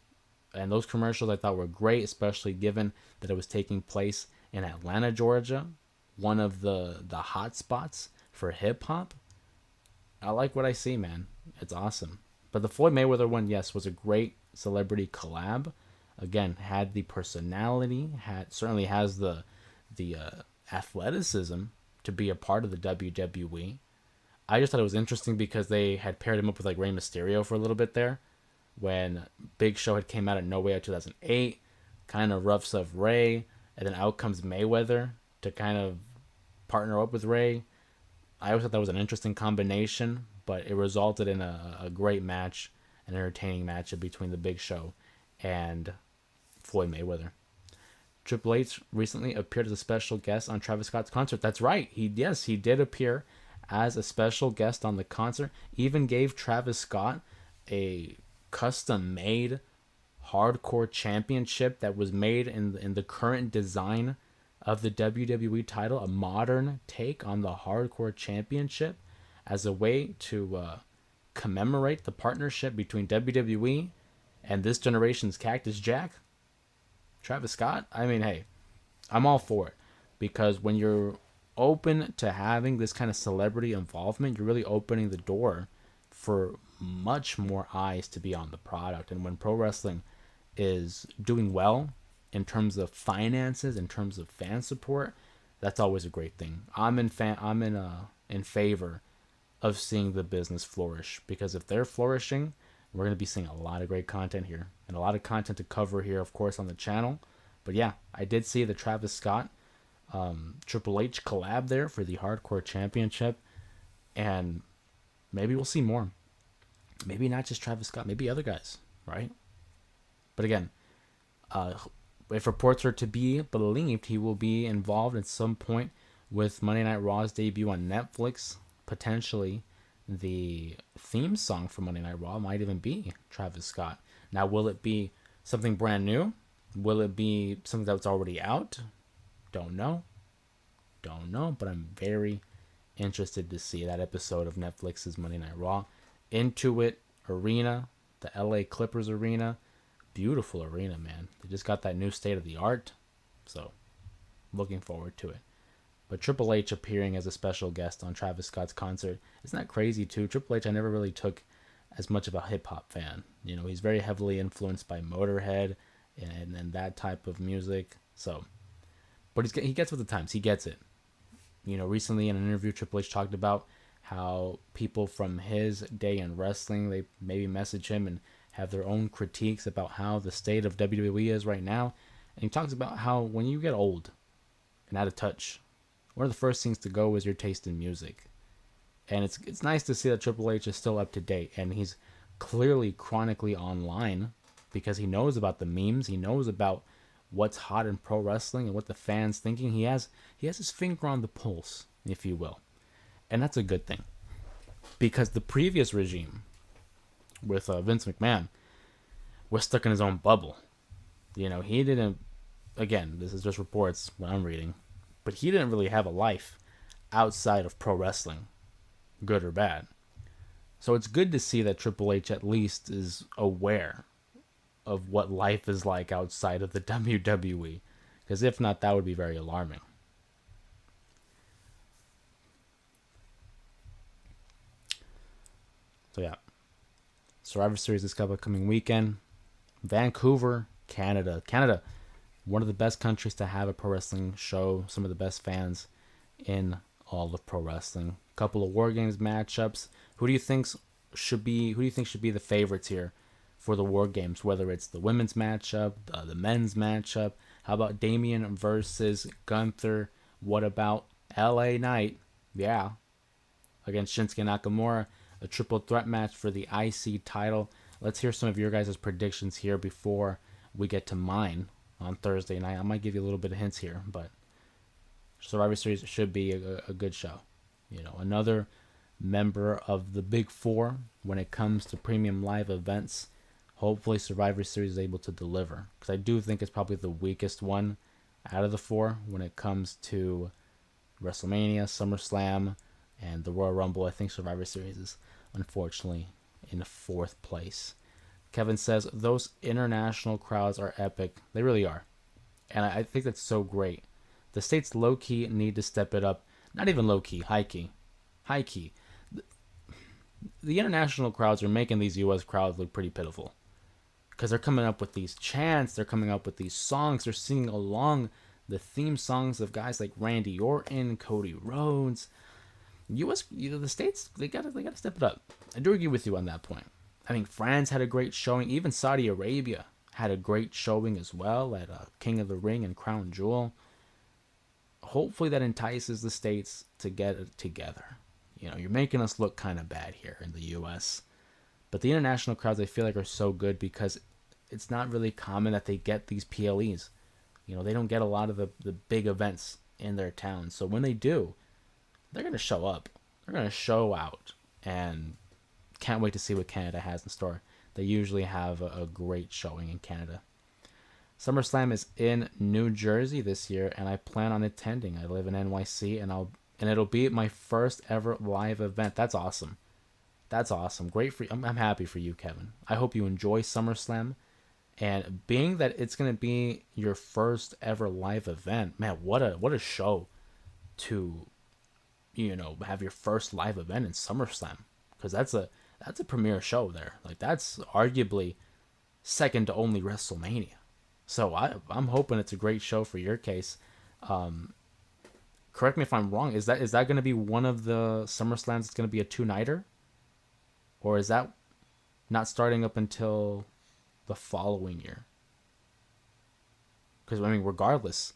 And those commercials I thought were great, especially given that it was taking place in Atlanta, Georgia, one of the hot spots for hip hop. I like what I see, man. It's awesome. But the Floyd Mayweather one, yes, was a great celebrity collab. Again, had the personality, certainly has the athleticism to be a part of the WWE. I just thought it was interesting because they had paired him up with like Rey Mysterio for a little bit there when Big Show had came out of nowhere 2008, kind of roughs up Rey, and then out comes Mayweather to kind of partner up with Rey. I always thought that was an interesting combination, but it resulted in a great match an entertaining matchup between the Big Show and Floyd Mayweather. Triple H recently appeared as a special guest on Travis Scott's concert. That's right. He did appear as a special guest on the concert. Even gave Travis Scott a custom-made hardcore championship that was made in the current design of the WWE title, a modern take on the hardcore championship as a way to commemorate the partnership between WWE and this generation's Cactus Jack, Travis Scott. I mean, hey, I'm all for it, because when you're open to having this kind of celebrity involvement, you're really opening the door for much more eyes to be on the product. And when pro wrestling is doing well in terms of finances, in terms of fan support, that's always a great thing. I'm in favor of seeing the business flourish, because if they're flourishing, we're going to be seeing a lot of great content here and a lot of content to cover here, of course, on the channel. But yeah, I did see the Travis Scott Triple H collab there for the Hardcore Championship, and maybe we'll see more. Maybe not just Travis Scott, maybe other guys, right? But again, if reports are to be believed, he will be involved at some point with Monday Night Raw's debut on Netflix. Potentially the theme song for Monday Night Raw might even be Travis Scott. Now, will it be something brand new? Will it be something that's already out? Don't know, but I'm very interested to see that episode of Netflix's Monday Night Raw. Intuit Arena, the LA Clippers Arena, beautiful arena, man. They just got that new state of the art, so looking forward to it. But Triple H appearing as a special guest on Travis Scott's concert, isn't that crazy too? Triple H I never really took as much of a hip-hop fan. You know, he's very heavily influenced by Motorhead and that type of music. So, but he gets with the times. He gets it. You know, recently in an interview, Triple H talked about how people from his day in wrestling, they maybe message him and have their own critiques about how the state of WWE is right now. And he talks about how when you get old and out of touch, one of the first things to go is your taste in music. And it's nice to see that Triple H is still up to date, and he's clearly chronically online because he knows about the memes, he knows about what's hot in pro wrestling and what the fans thinking. He has his finger on the pulse, if you will. And that's a good thing, because the previous regime with Vince McMahon was stuck in his own bubble. You know, he didn't, again, this is just reports what I'm reading, but he didn't really have a life outside of pro wrestling, good or bad. So it's good to see that Triple H at least is aware of what life is like outside of the WWE, because if not, that would be very alarming. So yeah, Survivor Series this upcoming weekend. Vancouver, Canada. Canada, one of the best countries to have a pro wrestling show. Some of the best fans in all of pro wrestling. Couple of War Games matchups. Who do you think should be the favorites here for the War Games? Whether it's the women's matchup, the men's matchup. How about Damian versus Gunther? What about LA Knight? Yeah, against Shinsuke Nakamura. A triple threat match for the IC title. Let's hear some of your guys' predictions here before we get to mine on Thursday night. I might give you a little bit of hints here, but Survivor Series should be a good show. You know, another member of the Big Four when it comes to premium live events. Hopefully Survivor Series is able to deliver, because I do think it's probably the weakest one out of the four when it comes to WrestleMania, SummerSlam, and the Royal Rumble. I think Survivor Series is unfortunately in fourth place. Kevin says those international crowds are epic. They really are. And I think that's so great. The states low-key need to step it up. Not even low-key, high-key. High-key. The international crowds are making these U.S. crowds look pretty pitiful, because they're coming up with these chants, they're coming up with these songs, they're singing along the theme songs of guys like Randy Orton, Cody Rhodes. The states, they gotta step it up. I do agree with you on that point. I think France had a great showing. Even Saudi Arabia had a great showing as well at King of the Ring and Crown Jewel. Hopefully that entices the states to get it together. You know, you're making us look kind of bad here in the U.S., But the international crowds, I feel like, are so good because it's not really common that they get these PLEs. You know, they don't get a lot of the big events in their town. So when they do, they're going to show up. They're going to show out. And can't wait to see what Canada has in store. They usually have a great showing in Canada. SummerSlam is in New Jersey this year, and I plan on attending. I live in NYC, and it'll be my first ever live event. That's awesome. That's awesome. Great for you. I'm happy for you, Kevin. I hope you enjoy SummerSlam. And being that it's gonna be your first ever live event, man, what a show to, have your first live event in SummerSlam, because that's a premier show there. Like, that's arguably second to only WrestleMania. So I'm hoping it's a great show for your case. Correct me if I'm wrong. Is that going to be one of the SummerSlams? It's going to be a 2-nighter, or is that not starting up until the following year? Because I mean, regardless,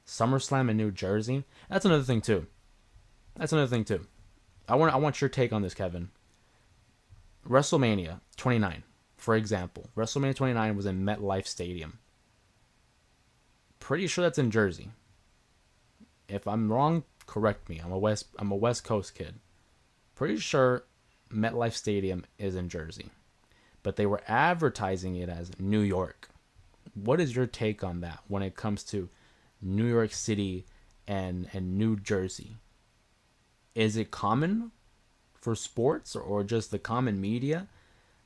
SummerSlam in New Jersey. That's another thing too. I want your take on this, Kevin. WrestleMania 29, for example. WrestleMania 29 was in MetLife Stadium. Pretty sure that's in Jersey. If I'm wrong, correct me. I'm a West Coast kid. Pretty sure MetLife Stadium is in Jersey. But they were advertising it as New York. What is your take on that when it comes to New York City and New Jersey? Is it common for sports or just the common media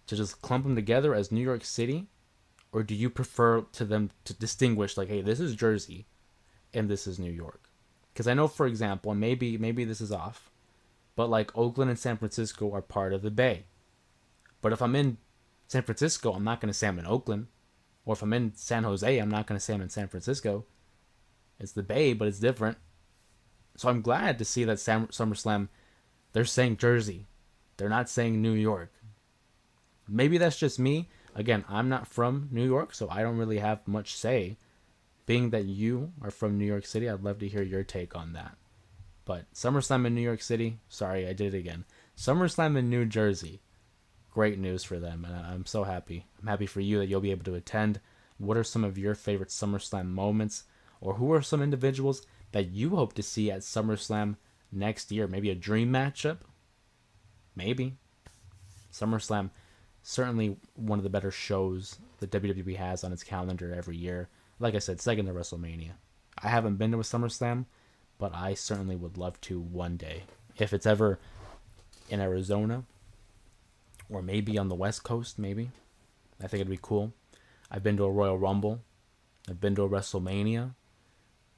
to just clump them together as New York City? Or do you prefer to them to distinguish, like, hey, this is Jersey and this is New York? Because I know, for example, and maybe this is off, but like Oakland and San Francisco are part of the Bay. But if I'm in San Francisco, I'm not going to say I'm in Oakland. Or if I'm in San Jose, I'm not going to say I'm in San Francisco. It's the Bay, but it's different. So I'm glad to see that SummerSlam, they're saying Jersey. They're not saying New York. Maybe that's just me. Again, I'm not from New York, so I don't really have much say. Being that you are from New York City, I'd love to hear your take on that. But SummerSlam in New York City, sorry, I did it again. SummerSlam in New Jersey, great news for them, and I'm so happy. I'm happy for you that you'll be able to attend. What are some of your favorite SummerSlam moments? Or who are some individuals that you hope to see at SummerSlam next year? Maybe a dream matchup? Maybe. SummerSlam, certainly one of the better shows the WWE has on its calendar every year. Like I said, second to WrestleMania. I haven't been to a SummerSlam, but I certainly would love to one day. If it's ever in Arizona, or maybe on the West Coast, maybe. I think it'd be cool. I've been to a Royal Rumble. I've been to a WrestleMania.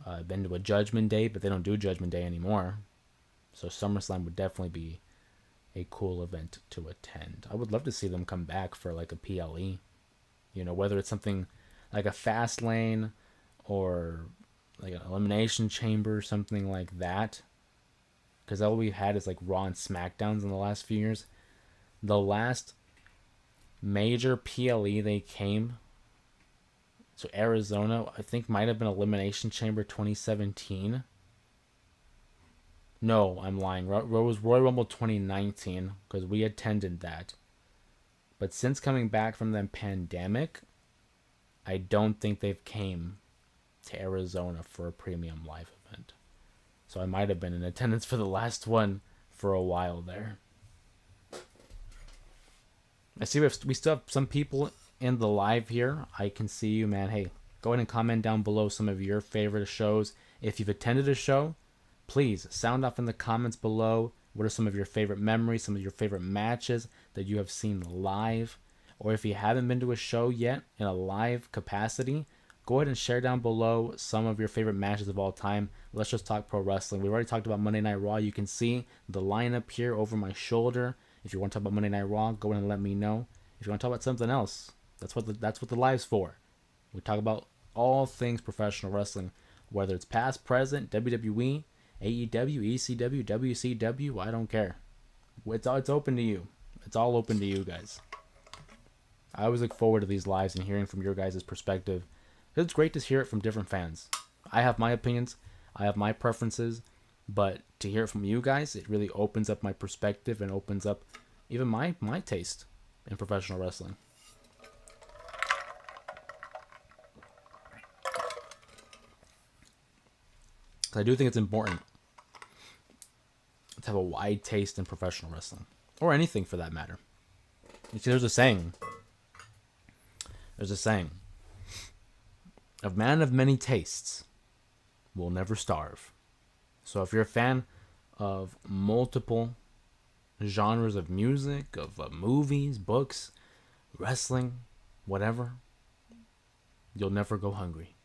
I've been to a Judgment Day, but they don't do Judgment Day anymore. So SummerSlam would definitely be a cool event to attend. I would love to see them come back for like a PLE. Whether it's something like a fast lane or like an elimination chamber, something like that. Because all we've had is like Raw and SmackDowns in the last few years. The last major PLE they came to Arizona, I think might have been Elimination Chamber 2017. No, I'm lying. It was Royal Rumble 2019 because we attended that. But since coming back from the pandemic, I don't think they've came to Arizona for a premium live event. So I might have been in attendance for the last one for a while there. I see we still have some people in the live here. I can see you, man. Hey, go ahead and comment down below some of your favorite shows. If you've attended a show, please sound off in the comments below. What are some of your favorite memories, some of your favorite matches that you have seen live? Or if you haven't been to a show yet in a live capacity, go ahead and share down below some of your favorite matches of all time. Let's just talk pro wrestling. We already talked about Monday Night Raw. You can see the lineup here over my shoulder. If you want to talk about Monday Night Raw, go ahead and let me know. If you want to talk about something else, that's what the live's for. We talk about all things professional wrestling, whether it's past, present, WWE, AEW, ECW, WCW. I don't care. It's open to you. It's all open to you guys. I always look forward to these lives and hearing from your guys' perspective. It's great to hear it from different fans. I have my opinions. I have my preferences. But to hear it from you guys, it really opens up my perspective and opens up even my taste in professional wrestling. I do think it's important to have a wide taste in professional wrestling, or anything for that matter. You see, there's a saying. A man of many tastes will never starve. So if you're a fan of multiple genres of music, of movies, books, wrestling, whatever, you'll never go hungry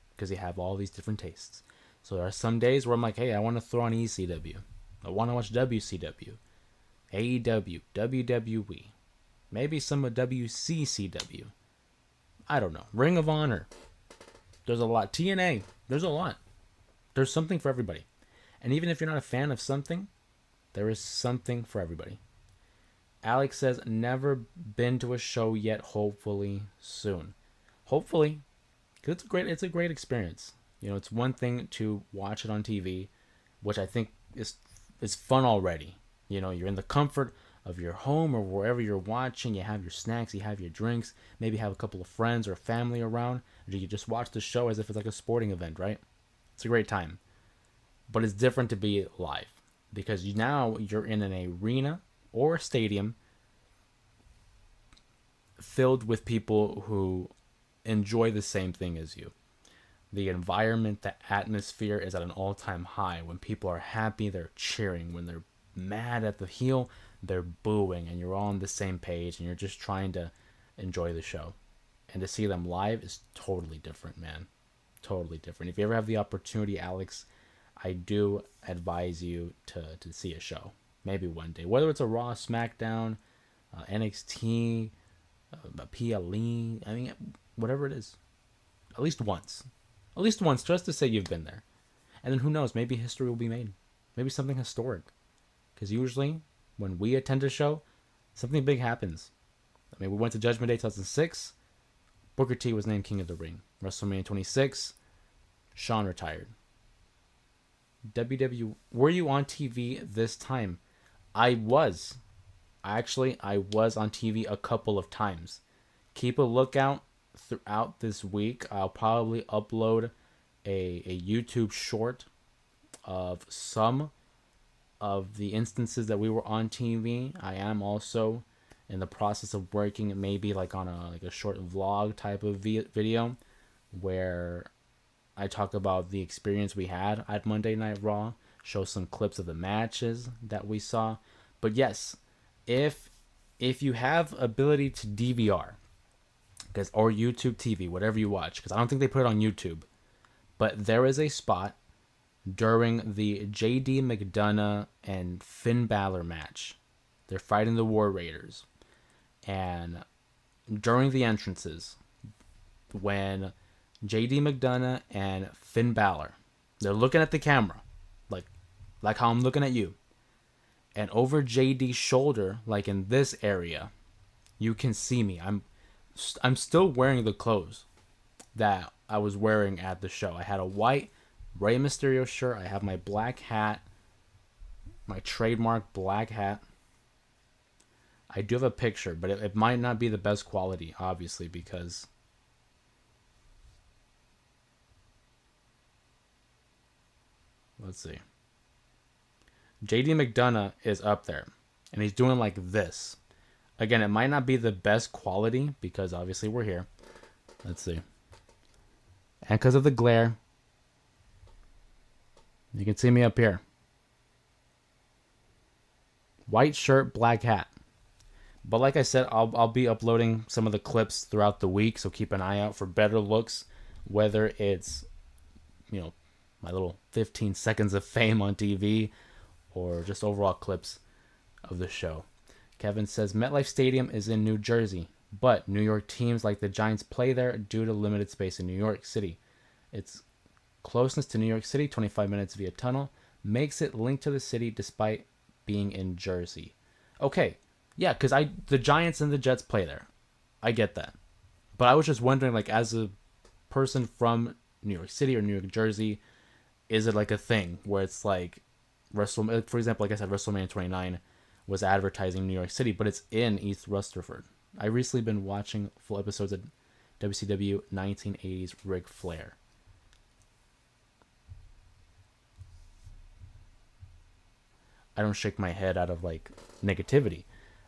because you have all these different tastes. So there are some days where I'm like, hey, I want to throw on ECW. I want to watch WCW, AEW, WWE, maybe some of WCCW. I don't know. Ring of Honor. There's a lot. TNA. There's a lot. There's something for everybody. And even if you're not a fan of something, there is something for everybody. Alex says, never been to a show yet. Hopefully soon. Hopefully. Because it's a great experience. You know, it's one thing to watch it on TV, which I think is fun already. You know, you're in the comfort of your home or wherever you're watching. You have your snacks, you have your drinks, maybe have a couple of friends or family around. Or you just watch the show as if it's like a sporting event, right? It's a great time. But it's different to be live because now you're in an arena or a stadium filled with people who enjoy the same thing as you. The environment, the atmosphere is at an all-time high. When people are happy, they're cheering. When they're mad at the heel, they're booing. And you're all on the same page, and you're just trying to enjoy the show. And to see them live is totally different, man. Totally different. If you ever have the opportunity, Alex, I do advise you to see a show. Maybe one day. Whether it's a Raw, SmackDown, NXT, PLE, I mean, whatever it is. At least once. At least once, just to say you've been there. And then who knows, maybe history will be made. Maybe something historic. Because usually, when we attend a show, something big happens. I mean, we went to Judgment Day 2006. Booker T was named King of the Ring. WrestleMania 26. Shawn retired. Were you on TV this time? I was. Actually, I was on TV a couple of times. Keep a lookout throughout this week. I'll probably upload a YouTube short of some of the instances that we were on TV. I am also in the process of working maybe like on a short vlog type of video where I talk about the experience we had at Monday Night Raw, show some clips of the matches that we saw. But yes, if you have ability to DVR, or YouTube TV, whatever you watch, because I don't think they put it on YouTube, but there is a spot during the JD McDonough and Finn Balor match. They're fighting the War Raiders. And during the entrances, when JD McDonough and Finn Balor, they're looking at the camera, like how I'm looking at you. And over JD's shoulder, like in this area, you can see me. I'm still wearing the clothes that I was wearing at the show. I had a white Rey Mysterio shirt. I have my black hat, my trademark black hat. I do have a picture, but it might not be the best quality, obviously, because let's see. JD McDonough is up there, and he's doing like this. Again, it might not be the best quality because obviously we're here. Let's see. And because of the glare, you can see me up here. White shirt, black hat. But like I said, I'll be uploading some of the clips throughout the week, so keep an eye out for better looks, whether it's, you know, my little 15 seconds of fame on TV or just overall clips of the show. Kevin says, MetLife Stadium is in New Jersey, but New York teams like the Giants play there due to limited space in New York City. Its closeness to New York City, 25 minutes via tunnel, makes it linked to the city despite being in Jersey. Okay, yeah, because the Giants and the Jets play there. I get that. But I was just wondering, like, as a person from New York City or New York Jersey, is it like a thing where it's like, for example, like I said, WrestleMania 29, was advertising New York City, but it's in East Rutherford. I recently been watching full episodes of WCW 1980s Ric Flair. I don't shake my head out of like negativity.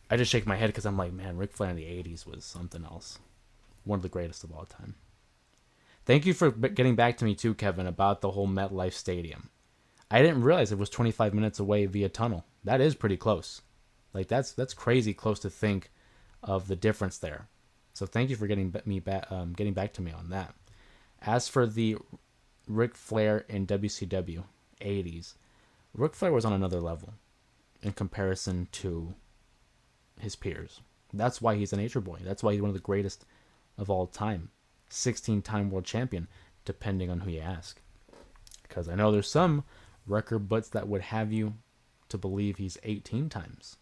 I just shake my head because I'm like, man, Ric Flair in the 80s was something else. One of the greatest of all time. Thank you for getting back to me too, Kevin, about the whole MetLife Stadium. I didn't realize it was 25 minutes away via tunnel. That is pretty close. Like that's crazy close to think of the difference there. So thank you for getting back to me on that. As for the Ric Flair in WCW 80s, Ric Flair was on another level in comparison to his peers. That's why he's a nature boy. That's why he's one of the greatest of all time. 16-time world champion, depending on who you ask. Because I know there's some record butts that would have you to believe he's 18 times.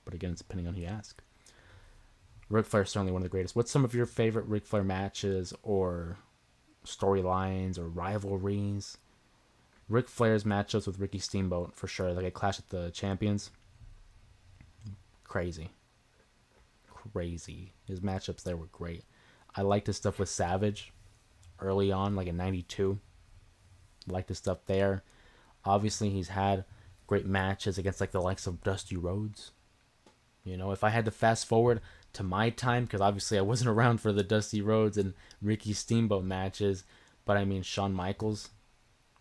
But again, it's depending on who you ask. Ric Flair is certainly one of the greatest. What's some of your favorite Ric Flair matches or storylines or rivalries? Ric Flair's matchups with Ricky Steamboat, for sure. Like a Clash at the Champions. Crazy. His matchups there were great. I liked his stuff with Savage early on, like in 92. Liked his stuff there. Obviously, he's had great matches against like the likes of Dusty Rhodes. You know, if I had to fast forward to my time, because obviously I wasn't around for the Dusty Rhodes and Ricky Steamboat matches, but I mean Shawn Michaels.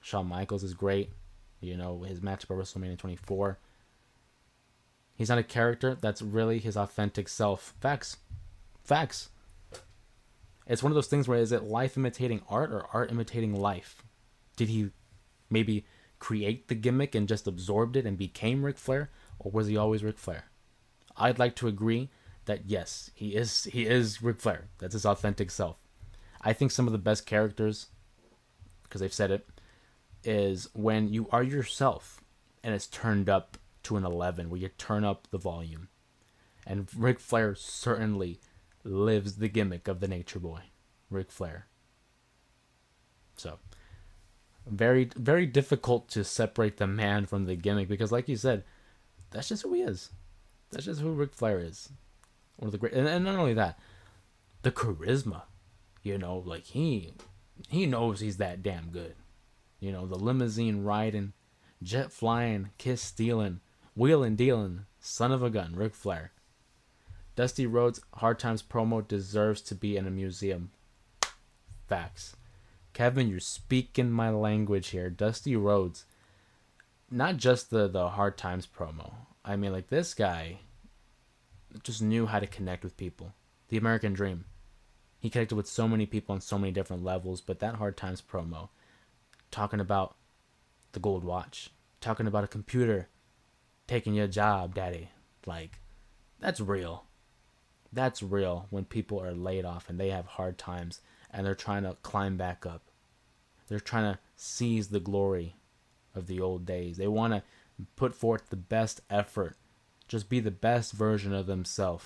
Shawn Michaels is great. You know, his match at WrestleMania 24. He's not a character. That's really his authentic self. Facts. It's one of those things where is it life imitating art or art imitating life? Did he maybe create the gimmick and just absorbed it and became Ric Flair? Or was he always Ric Flair? I'd like to agree that yes, he is Ric Flair. That's his authentic self. I think some of the best characters, because they've said it, is when you are yourself and it's turned up to an 11, where you turn up the volume. And Ric Flair certainly lives the gimmick of the Nature Boy, Ric Flair. So, very, very difficult to separate the man from the gimmick because, like you said, that's just who he is. That's just who Ric Flair is. One of the great, and not only that, the charisma. You know, like he knows he's that damn good. You know, the limousine riding, jet flying, kiss stealing, wheeling dealing, son of a gun, Ric Flair. Dusty Rhodes' Hard Times promo deserves to be in a museum. Facts. Kevin, you're speaking my language here. Dusty Rhodes, not just the Hard Times promo. I mean, like, this guy just knew how to connect with people. The American Dream. He connected with so many people on so many different levels, but that Hard Times promo, talking about the gold watch, talking about a computer taking your job, daddy. Like, that's real. That's real when people are laid off and they have hard times and they're trying to climb back up. They're trying to seize the glory of the old days. They want to put forth the best effort. Just be the best version of themselves.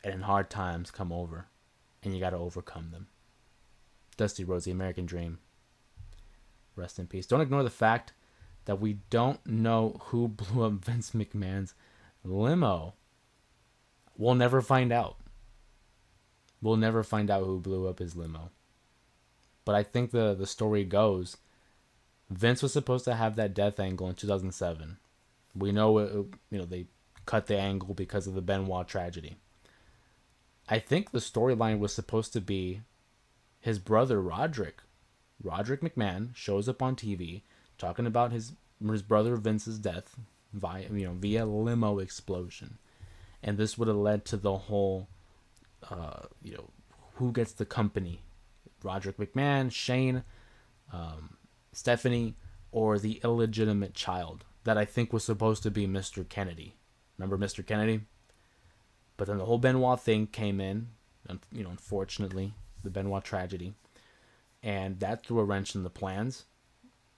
And hard times come over. And you got to overcome them. Dusty Rhodes, the American Dream. Rest in peace. Don't ignore the fact that we don't know who blew up Vince McMahon's limo. We'll never find out. We'll never find out who blew up his limo. But I think the story goes, Vince was supposed to have that death angle in 2007. We know they cut the angle because of the Benoit tragedy. I think the storyline was supposed to be his brother Roderick McMahon shows up on TV talking about his brother Vince's death via limo explosion. And this would have led to the whole, who gets the company? Roderick McMahon, Shane, Stephanie, or the illegitimate child that I think was supposed to be Mr. Kennedy. Remember Mr. Kennedy? But then the whole Benoit thing came in, unfortunately, the Benoit tragedy. And that threw a wrench in the plans.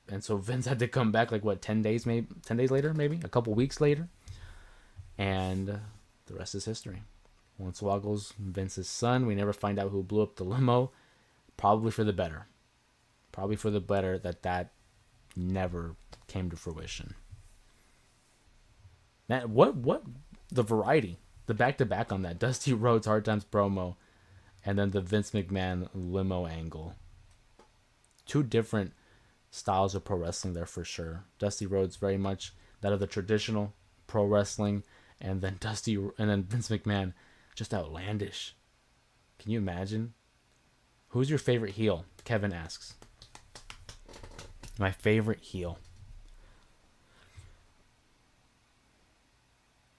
And so Vince had to come back 10 days later, maybe? A couple weeks later. And the rest is history. Hornswoggle's Vince's son. We never find out who blew up the limo. Probably for the better. Probably for the better that never came to fruition. Man, what the variety, the back to back on that Dusty Rhodes Hard Times promo, and then the Vince McMahon limo angle. Two different styles of pro wrestling there for sure. Dusty Rhodes very much that of the traditional pro wrestling, and then Vince McMahon just outlandish. Can you imagine? Who's your favorite heel? Kevin asks. My favorite heel.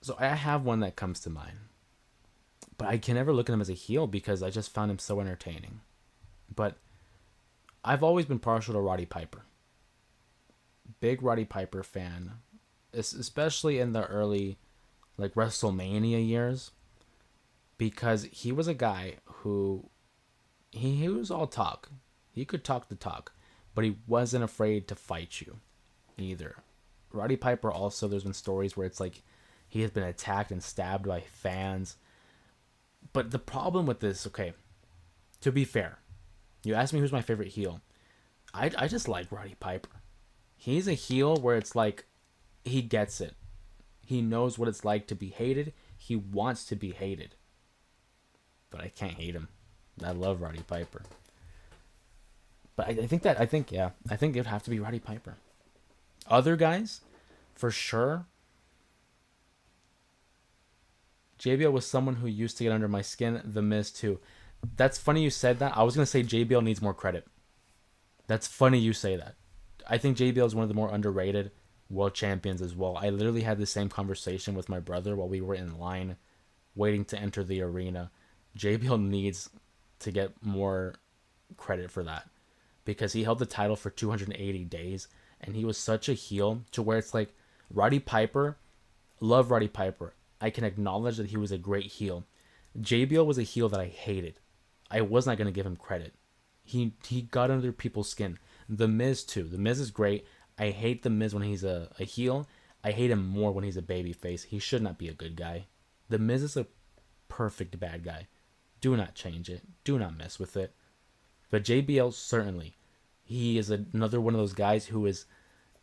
So I have one that comes to mind. But I can never look at him as a heel because I just found him so entertaining. But I've always been partial to Roddy Piper. Big Roddy Piper fan. Especially in the early like WrestleMania years. Because he was a guy who he was all talk. He could talk the talk. But he wasn't afraid to fight you either. Roddy Piper also, there's been stories where it's like he has been attacked and stabbed by fans. But the problem with this, okay, to be fair, you asked me who's my favorite heel. I just like Roddy Piper. He's a heel where it's like he gets it. He knows what it's like to be hated. He wants to be hated. But I can't hate him. I love Roddy Piper. But I think it'd have to be Roddy Piper. Other guys, for sure. JBL was someone who used to get under my skin. The Miz too. That's funny you said that. I was going to say JBL needs more credit. That's funny you say that. I think JBL is one of the more underrated world champions as well. I literally had the same conversation with my brother while we were in line waiting to enter the arena. JBL needs to get more credit for that. Because he held the title for 280 days. And he was such a heel to where it's like Roddy Piper. Love Roddy Piper. I can acknowledge that he was a great heel. JBL was a heel that I hated. I was not going to give him credit. He got under people's skin. The Miz too. The Miz is great. I hate The Miz when he's a heel. I hate him more when he's a babyface. He should not be a good guy. The Miz is a perfect bad guy. Do not change it. Do not mess with it. But JBL, certainly, he is another one of those guys who is,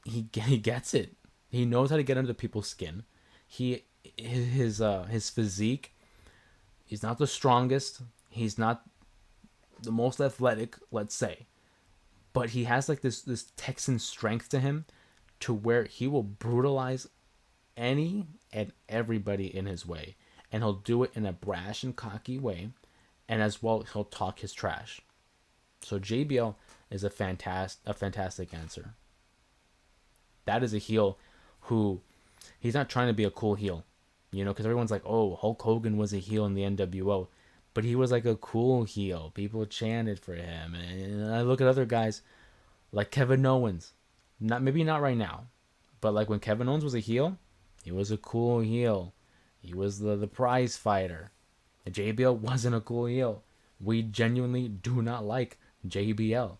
he gets it. He knows how to get under people's skin. His physique, he's not the strongest. He's not the most athletic, let's say. But he has like this Texan strength to him to where he will brutalize any and everybody in his way. And he'll do it in a brash and cocky way. And as well, he'll talk his trash. So JBL is a fantastic answer. That is a heel who, he's not trying to be a cool heel. You know, because everyone's like, oh, Hulk Hogan was a heel in the NWO. But he was like a cool heel. People chanted for him. And I look at other guys like Kevin Owens. Maybe not right now. But like when Kevin Owens was a heel, he was a cool heel. He was the prize fighter. And JBL wasn't a cool heel. We genuinely do not like JBL.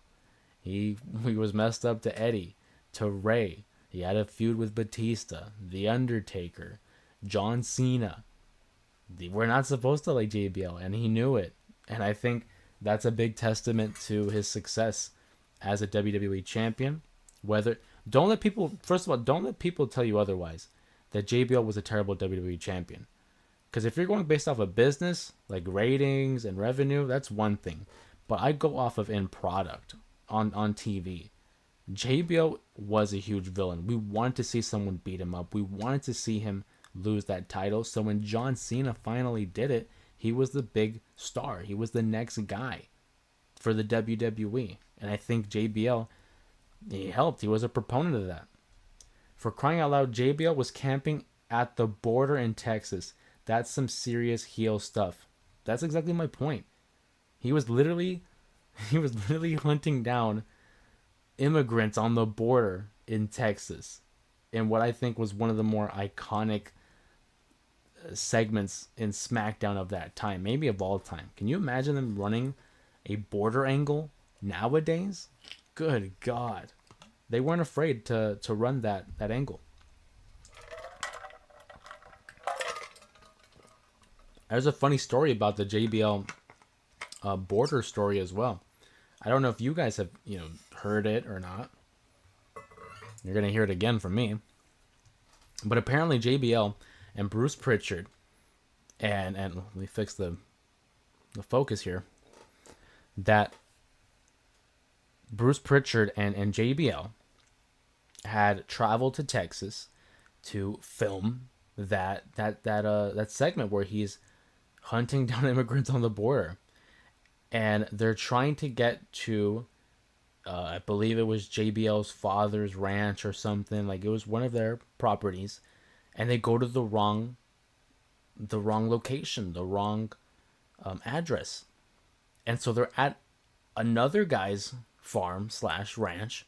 He was messed up to Eddie, to Ray. He had a feud with Batista, The Undertaker, John Cena. We're not supposed to like JBL, and he knew it. And I think that's a big testament to his success as a WWE champion. Don't let people tell you otherwise, that JBL was a terrible WWE champion. Because if you're going based off of business, like ratings and revenue, that's one thing. But I go off of in product, on TV. JBL was a huge villain. We wanted to see someone beat him up. We wanted to see him lose that title. So when John Cena finally did it, he was the big star. He was the next guy for the WWE. And I think JBL, he helped. He was a proponent of that. For crying out loud, JBL was camping at the border in Texas. That's some serious heel stuff. That's exactly my point. He was literally hunting down immigrants on the border in Texas in what I think was one of the more iconic segments in SmackDown of that time, maybe of all time. Can you imagine them running a border angle nowadays? Good God. They weren't afraid to run that angle. There's a funny story about the JBL border story as well. I don't know if you guys have heard it or not. You're gonna hear it again from me. But apparently JBL and Bruce Pritchard, and let me fix the focus here, that Bruce Pritchard and JBL had traveled to Texas to film that segment where he's hunting down immigrants on the border, and they're trying to get to I believe it was JBL's father's ranch or something. Like, it was one of their properties, and they go to the wrong location, the wrong address, and so they're at another guy's farm slash ranch,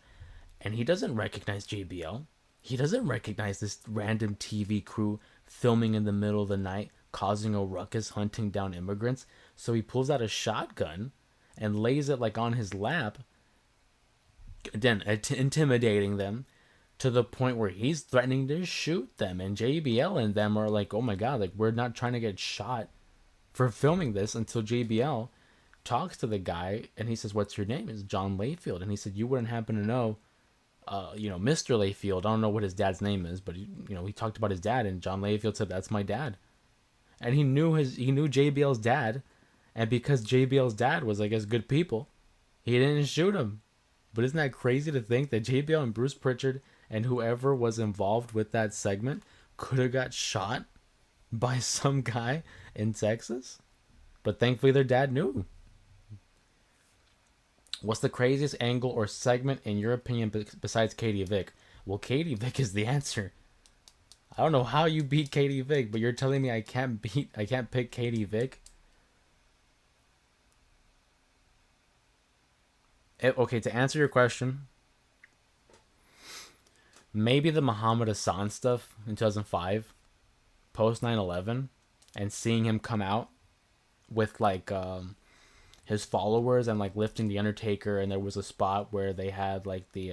and he doesn't recognize JBL. He doesn't recognize this random TV crew filming in the middle of the night, causing a ruckus, hunting down immigrants. So he pulls out a shotgun and lays it like on his lap, again, intimidating them to the point where he's threatening to shoot them. And JBL and them are like, oh my God, like, we're not trying to get shot for filming this, until JBL talks to the guy and he says, what's your name? It's John Layfield. And he said, you wouldn't happen to know, Mr. Layfield. I don't know what his dad's name is, but he talked about his dad, and John Layfield said, that's my dad. And he knew JBL's dad, and because JBL's dad was, I guess, good people, he didn't shoot him. But isn't that crazy to think that JBL and Bruce Pritchard and whoever was involved with that segment could have got shot by some guy in Texas? But thankfully their dad knew. What's the craziest angle or segment in your opinion besides Katie Vick? Well, Katie Vick is the answer. I don't know how you beat Katie Vick, but you're telling me I can't pick Katie Vick? Okay, to answer your question, maybe the Muhammad Hassan stuff in 2005, post 9/11, and seeing him come out with like his followers and like lifting the Undertaker, and there was a spot where they had like the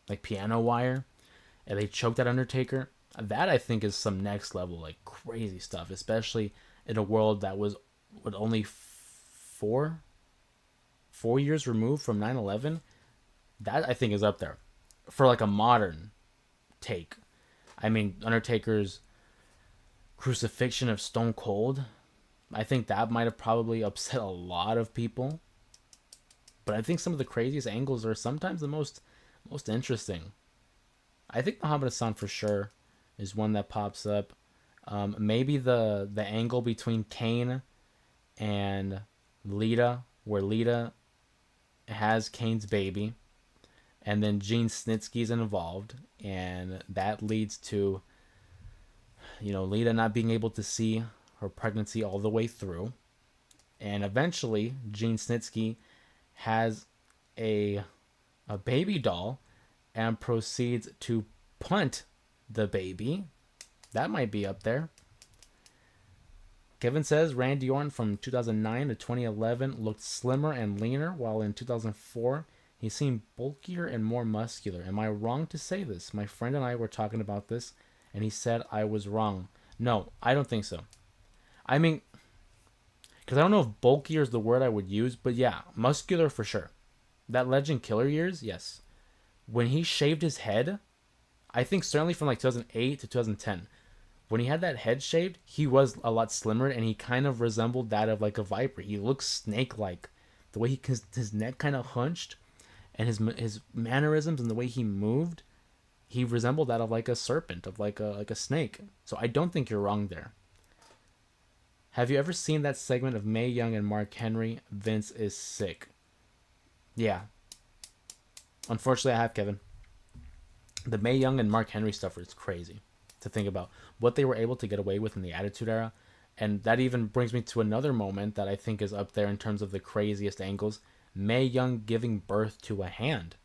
like piano wire, and they choked that Undertaker. That, I think, is some next level, like, crazy stuff, especially in a world that was only 4 years removed from 9/11. That, I think, is up there for like a modern take. I mean, Undertaker's crucifixion of Stone Cold, I think that might have probably upset a lot of people. But I think some of the craziest angles are sometimes the most interesting. I think Muhammad Hassan for sure is one that pops up. Maybe the angle between Kane and Lita, where Lita has Kane's baby, and then Gene Snitsky's involved, and that leads to Lita not being able to see her pregnancy all the way through, and eventually Gene Snitsky has a baby doll and proceeds to punt the baby. That might be up there. Kevin says Randy Orton from 2009 to 2011 looked slimmer and leaner, while in 2004 he seemed bulkier and more muscular. Am I wrong to say this? My friend and I were talking about this, and he said I was wrong. No, I don't think so. I mean, because I don't know if bulkier is the word I would use, but yeah, muscular for sure. That Legend Killer years, yes. When he shaved his head, I think certainly from like 2008 to 2010, when he had that head shaved, he was a lot slimmer, and he kind of resembled that of like a viper. He looks snake-like. The way his neck kind of hunched, and his mannerisms and the way he moved, he resembled that of like a serpent, of like a snake. So I don't think you're wrong there. Have you ever seen that segment of Mae Young and Mark Henry? Vince is sick. Yeah. Unfortunately, I have, Kevin. The Mae Young and Mark Henry stuff is crazy to think about. What they were able to get away with in the Attitude Era. And that even brings me to another moment that I think is up there in terms of the craziest angles. Mae Young giving birth to a hand.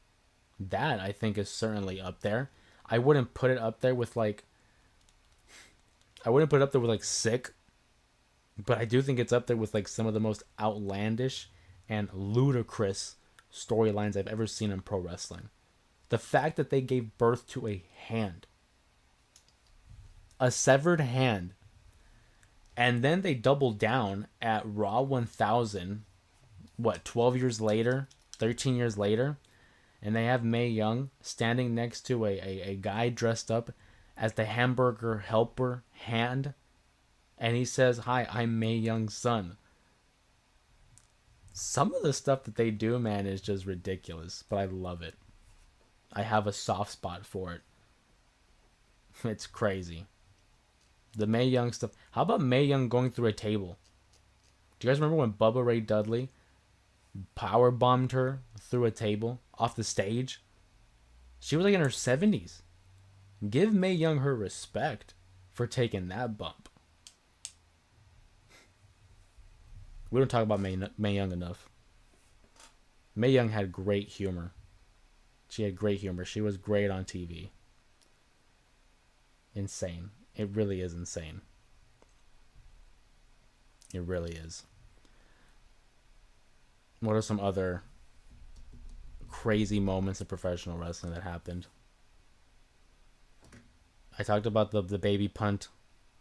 That, I think, is certainly up there. I wouldn't put it up there with like sick. But I do think it's up there with like some of the most outlandish and ludicrous storylines I've ever seen in pro wrestling. The fact that they gave birth to a hand. A severed hand. And then they doubled down at Raw 1000, 12 years later, 13 years later, and they have Mae Young standing next to a guy dressed up as the hamburger helper hand, and he says, "Hi, I'm Mae Young's son." Some of the stuff that they do, man, is just ridiculous, but I love it. I have a soft spot for it. It's crazy. The Mae Young stuff. How about Mae Young going through a table? Do you guys remember when Bubba Ray Dudley power bombed her through a table off the stage? She was like in her 70s. Give Mae Young her respect for taking that bump. We don't talk about Mae Young enough. Mae Young had great humor. She had great humor. She was great on TV. Insane. It really is insane. It really is. What are some other crazy moments of professional wrestling that happened? I talked about the baby punt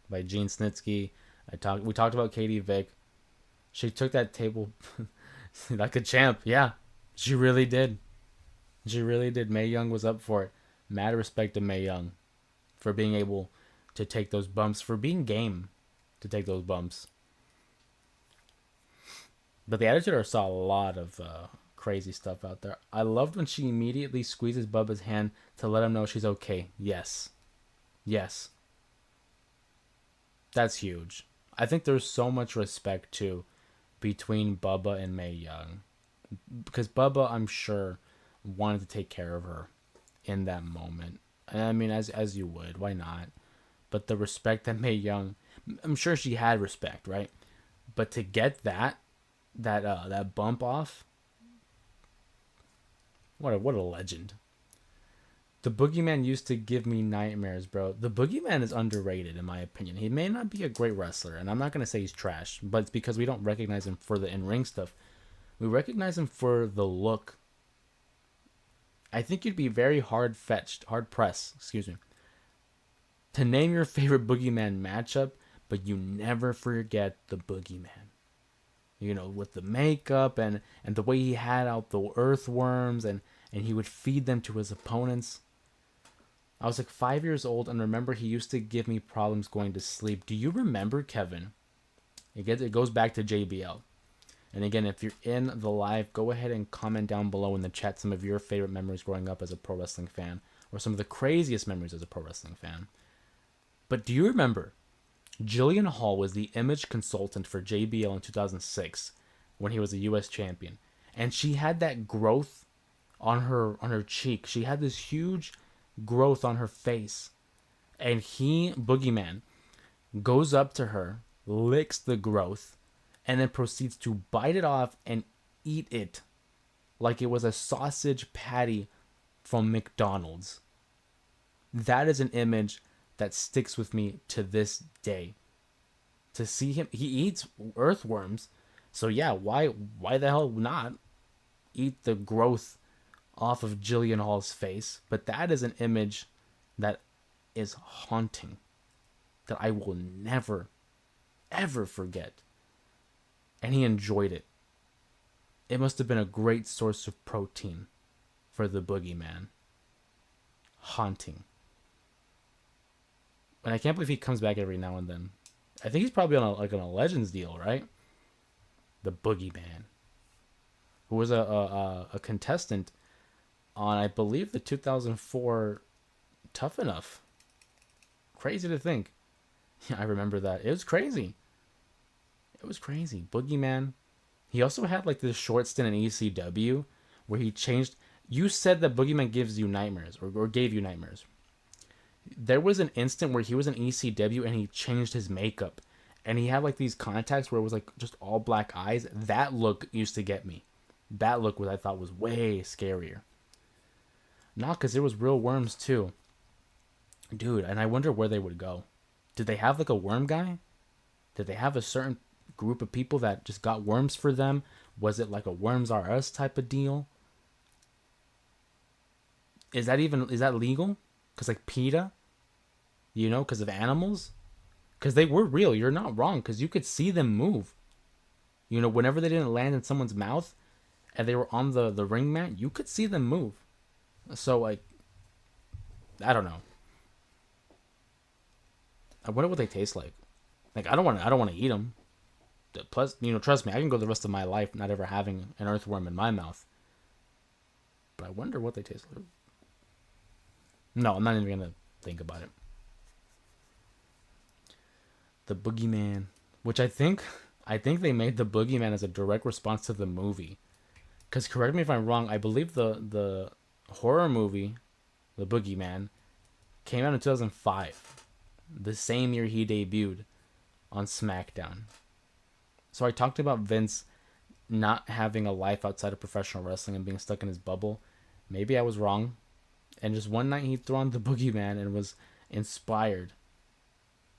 by Gene Snitsky. We talked about Katie Vick. She took that table like a champ. Yeah, she really did. She really did. Mae Young was up for it. Mad respect to Mae Young for being able to take those bumps, for being game to take those bumps. But the Attitude Era saw a lot of crazy stuff out there. I loved when she immediately squeezes Bubba's hand to let him know she's okay. Yes. Yes. That's huge. I think there's so much respect, too, between Bubba and Mae Young. Because Bubba, I'm sure, wanted to take care of her in that moment. And I mean, as you would. Why not? But the respect that Mae Young... I'm sure she had respect, right? But to get that bump off... What a legend. The Boogeyman used to give me nightmares, bro. The Boogeyman is underrated, in my opinion. He may not be a great wrestler, and I'm not going to say he's trash, but it's because we don't recognize him for the in-ring stuff. We recognize him for the look. I think you'd be very hard-pressed, to name your favorite Boogeyman matchup, but you never forget the Boogeyman. You know, with the makeup and the way he had out the earthworms, and he would feed them to his opponents. I was like 5 years old and remember he used to give me problems going to sleep. Do you remember, Kevin? It goes back to JBL. And again, if you're in the live, go ahead and comment down below in the chat some of your favorite memories growing up as a pro wrestling fan, or some of the craziest memories as a pro wrestling fan. But do you remember Jillian Hall was the image consultant for JBL in 2006 when he was a US champion, and she had that growth on her cheek. She had this huge growth on her face, and Boogeyman, goes up to her, licks the growth, and then proceeds to bite it off and eat it like it was a sausage patty from McDonald's. That is an image that sticks with me to this day. To see him, he eats earthworms, so yeah, why the hell not eat the growth off of Jillian Hall's face? But that is an image that is haunting, that I will never, ever forget. And he enjoyed it. It must have been a great source of protein for the Boogeyman. Haunting. And I can't believe he comes back every now and then. I think he's probably on a Legends deal, right? The Boogeyman, who was a contestant on, I believe, the 2004 Tough Enough. Crazy to think. Yeah, I remember that. It was crazy. It was crazy. Boogeyman. He also had like this short stint in ECW where he changed. You said that Boogeyman gives you nightmares, or gave you nightmares. There was an instant where he was in ECW and he changed his makeup. And he had like these contacts where it was like just all black eyes. That look used to get me. That look I thought was way scarier. Not because there was real worms too. Dude, and I wonder where they would go. Did they have like a worm guy? Did they have a certain group of people that just got worms for them? Was it like a Worms R Us type of deal? Is that legal? Because like PETA, because of animals? Because they were real. You're not wrong, because you could see them move. Whenever they didn't land in someone's mouth and they were on the ring mat, you could see them move. So, like, I don't know. I wonder what they taste like. Like I don't want to eat them. Plus, trust me, I can go the rest of my life not ever having an earthworm in my mouth. But I wonder what they taste like. No, I'm not even gonna think about it. The Boogeyman, which I think they made the Boogeyman as a direct response to the movie. Because correct me if I'm wrong, I believe the horror movie, The Boogeyman, came out in 2005, the same year he debuted on SmackDown. So I talked about Vince not having a life outside of professional wrestling and being stuck in his bubble. Maybe I was wrong. And just one night he threw on the Boogeyman and was inspired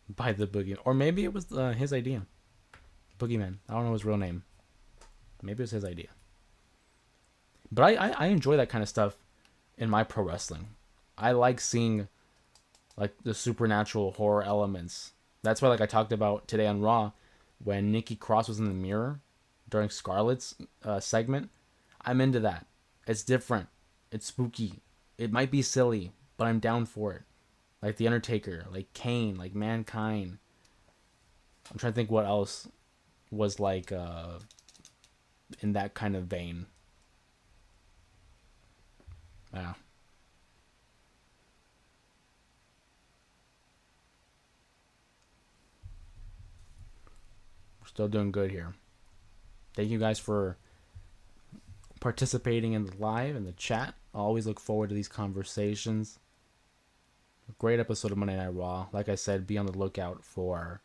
by the Boogeyman. Or maybe it was his idea. Boogeyman. I don't know his real name. Maybe it was his idea. But I enjoy that kind of stuff in my pro wrestling. I like seeing like the supernatural horror elements. That's why like I talked about today on Raw when Nikki Cross was in the mirror during Scarlett's segment. I'm into that. It's different. It's spooky. It might be silly, but I'm down for it. Like The Undertaker, like Kane, like Mankind. I'm trying to think what else was like in that kind of vein. Yeah. We're still doing good here. Thank you guys for participating in the live and the chat. I always look forward to these conversations. A great episode of Monday Night Raw. Like I said, be on the lookout for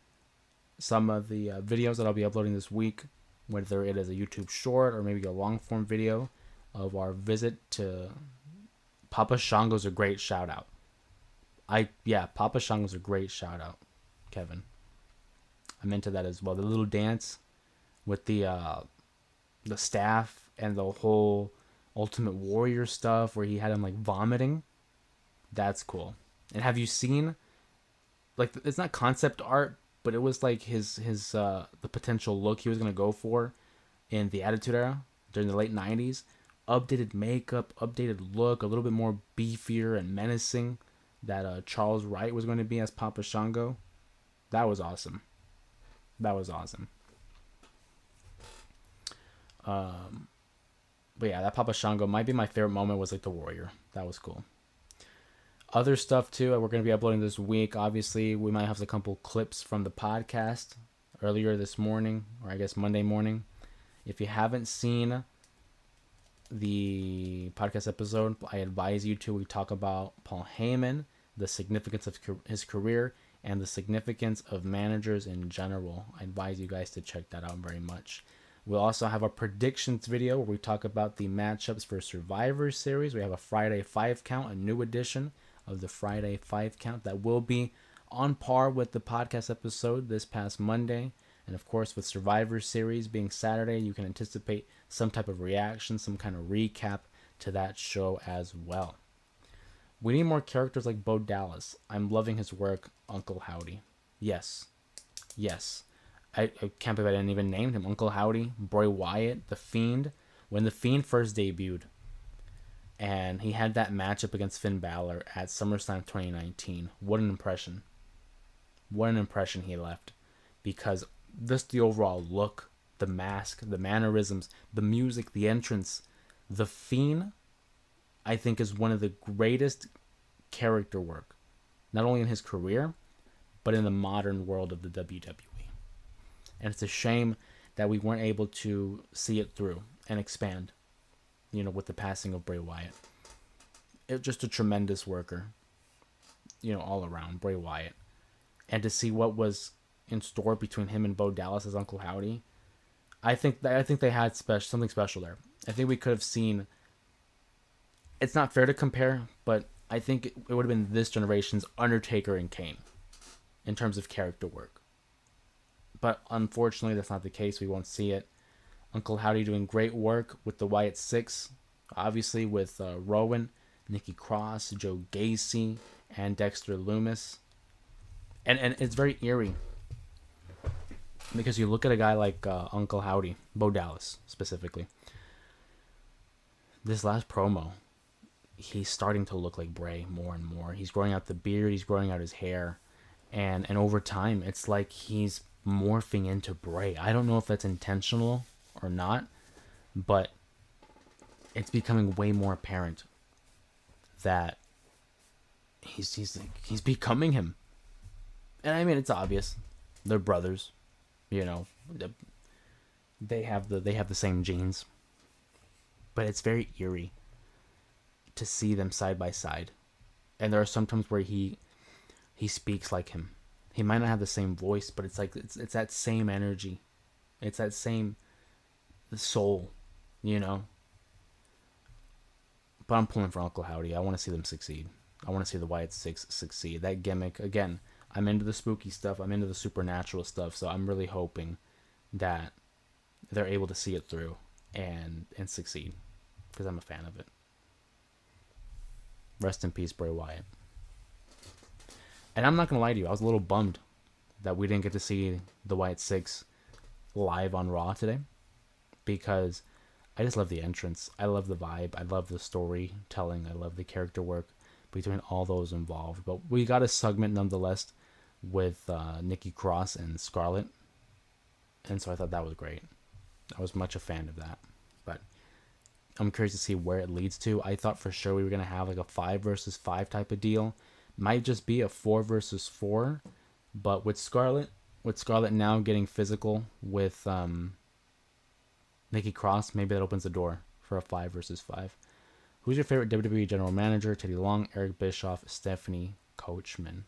some of the videos that I'll be uploading this week, whether it is a YouTube short or maybe a long form video of our visit to Papa Shango's a great shout out. Papa Shango's a great shout out, Kevin. I'm into that as well. The little dance with the staff and the whole Ultimate Warrior stuff where he had him like vomiting. That's cool. And have you seen, like, it's not concept art, but it was like his the potential look he was gonna go for in the Attitude Era during the late 90s. Updated makeup, updated look, a little bit more beefier and menacing that Charles Wright was going to be as Papa Shango. That was awesome. But yeah, that Papa Shango might be my favorite moment. Was like the Warrior. That was cool. Other stuff too we're going to be uploading this week. Obviously, we might have a couple clips from the podcast earlier this morning, or I guess Monday morning. If you haven't seen the podcast episode, I advise you to. We talk about Paul Heyman, the significance of his career, and the significance of managers in general. I advise you guys to check that out very much. We'll also have a predictions video where we talk about the matchups for Survivor Series. We have a Friday 5 count, a new edition of the Friday 5 count that will be on par with the podcast episode this past Monday. And of course, with Survivor Series being Saturday, you can anticipate some type of reaction, some kind of recap to that show as well. We need more characters like Bo Dallas. I'm loving his work, Uncle Howdy. Yes. I can't believe I didn't even name him. Uncle Howdy, Bray Wyatt, The Fiend. When The Fiend first debuted, and he had that matchup against Finn Balor at SummerSlam 2019. What an impression. What an impression he left. Because just the overall look, the mask, the mannerisms, the music, the entrance. The Fiend, I think, is one of the greatest character work. Not only in his career, but in the modern world of the WWE. And it's a shame that we weren't able to see it through and expand, with the passing of Bray Wyatt. It's just a tremendous worker, all around, Bray Wyatt. And to see what was in store between him and Bo Dallas as Uncle Howdy, I think they had something special there. I think we could have seen. It's not fair to compare, but I think it would have been this generation's Undertaker and Kane in terms of character work. But unfortunately, that's not the case. We won't see it. Uncle Howdy doing great work with the Wyatt Six, obviously with Rowan, Nikki Cross, Joe Gacy, and Dexter Lumis. And it's very eerie because you look at a guy like Uncle Howdy, Bo Dallas specifically. This last promo, he's starting to look like Bray more and more. He's growing out the beard. He's growing out his hair. And over time, it's like he's morphing into Bray. I don't know if that's intentional or not, but it's becoming way more apparent that he's becoming him. And I mean, it's obvious. They're brothers, you know. They have the same genes. But it's very eerie to see them side by side. And there are some times where he speaks like him. He might not have the same voice, but it's like it's that same energy. It's that same soul, you know. But I'm pulling for Uncle Howdy. I want to see them succeed. I want to see the Wyatt Six succeed. That gimmick, again, I'm into the spooky stuff. I'm into the supernatural stuff. So I'm really hoping that they're able to see it through and succeed, because I'm a fan of it. Rest in peace, Bray Wyatt. And I'm not going to lie to you. I was a little bummed that we didn't get to see the Wyatt Six live on Raw today, because I just love the entrance. I love the vibe. I love the storytelling. I love the character work between all those involved. But we got a segment nonetheless with Nikki Cross and Scarlett. And so I thought that was great. I was much a fan of that. But I'm curious to see where it leads to. I thought for sure we were going to have like a 5 versus 5 type of deal. Might just be a 4 versus 4. But with Scarlett now getting physical with Nikki Cross, maybe that opens the door for a 5 versus 5. Who's your favorite WWE General Manager? Teddy Long, Eric Bischoff, Stephanie Coachman.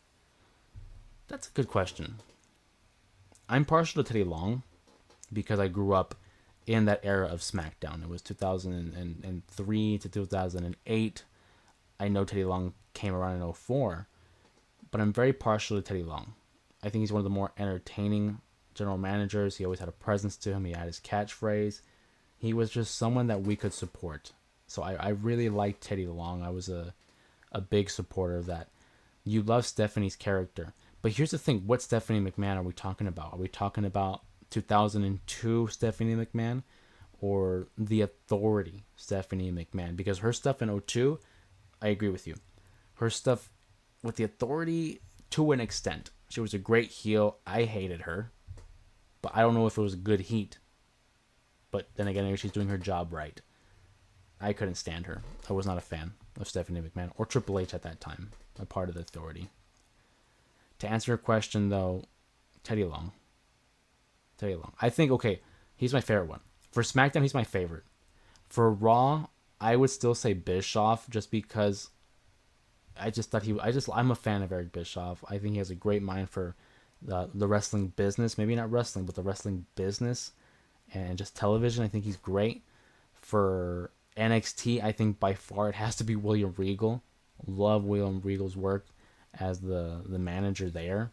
That's a good question. I'm partial to Teddy Long because I grew up in that era of SmackDown. It was 2003 to 2008. I know Teddy Long came around in 2004, but I'm very partial to Teddy Long. I think he's one of the more entertaining general managers. He always had a presence to him. He had his catchphrase. He was just someone that we could support. So I really liked Teddy Long. I was a big supporter of that. You love Stephanie's character. But here's the thing. What Stephanie McMahon are we talking about? Are we talking about 2002 Stephanie McMahon or the Authority Stephanie McMahon? Because her stuff in 2002, I agree with you. Her stuff with the Authority, to an extent. She was a great heel. I hated her. But I don't know if it was good heat. But then again, maybe she's doing her job right. I couldn't stand her. I was not a fan of Stephanie McMahon or Triple H at that time, a part of the Authority. To answer your question, though, Teddy Long. Teddy Long. I think, okay, he's my favorite one. For SmackDown, he's my favorite. For Raw, I would still say Bischoff, just because I just thought I'm a fan of Eric Bischoff. I think he has a great mind for the wrestling business. Maybe not wrestling, but the wrestling business and just television. I think he's great. For NXT, I think by far it has to be William Regal. Love William Regal's work as the manager there.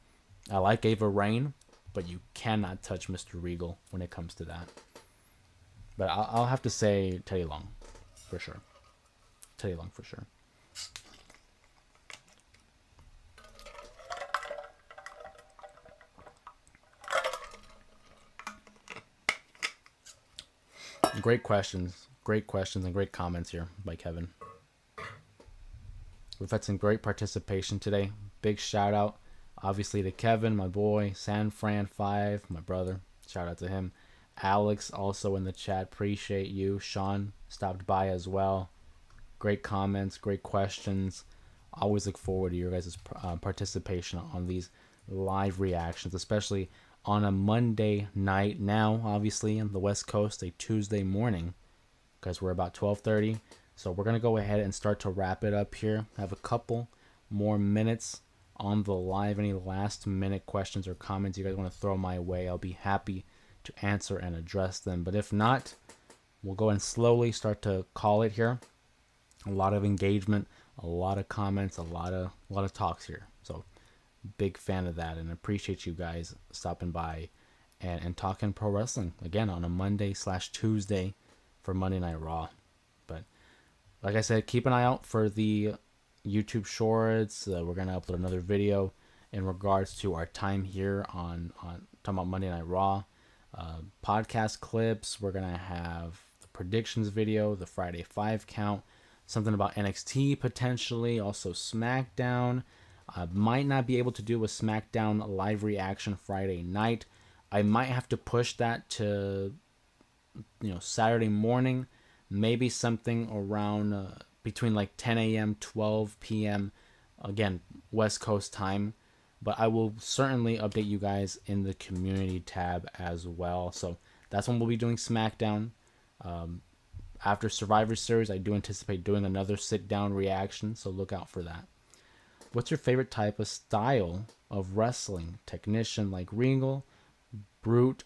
I like Ava Raine, but you cannot touch Mr. Regal when it comes to that. But I'll have to say Teddy Long, for sure. Teddy Long, for sure. Great questions and great comments here by Kevin. We've had some great participation today. Big shout out, obviously, to Kevin, my boy, SanFran5, my brother. Shout out to him. Alex also in the chat. Appreciate you. Sean stopped by as well. Great comments, great questions. Always look forward to your guys' participation on these live reactions, especially on a Monday night now, obviously, on the West Coast, a Tuesday morning, because we're about 12:30. So we're going to go ahead and start to wrap it up here. Have a couple more minutes on the live. Any last minute questions or comments you guys want to throw my way, I'll be happy to answer and address them. But if not, we'll go and slowly start to call it here. A lot of engagement, a lot of comments, a lot of talks here. So big fan of that, and appreciate you guys stopping by and talking pro wrestling again on a Monday/Tuesday for Monday Night Raw. But like I said, keep an eye out for the YouTube shorts. We're gonna upload another video in regards to our time here on talking about Monday Night Raw. Podcast clips. We're gonna have the predictions video, the Friday 5 count, something about NXT potentially, also SmackDown. I might not be able to do a SmackDown live reaction Friday night. I might have to push that to, Saturday morning, maybe something around between like 10 a.m., 12 p.m., again, West Coast time. But I will certainly update you guys in the community tab as well. So that's when we'll be doing SmackDown. After Survivor Series, I do anticipate doing another sit-down reaction, so look out for that. What's your favorite type of style of wrestling? Technician like Regal, brute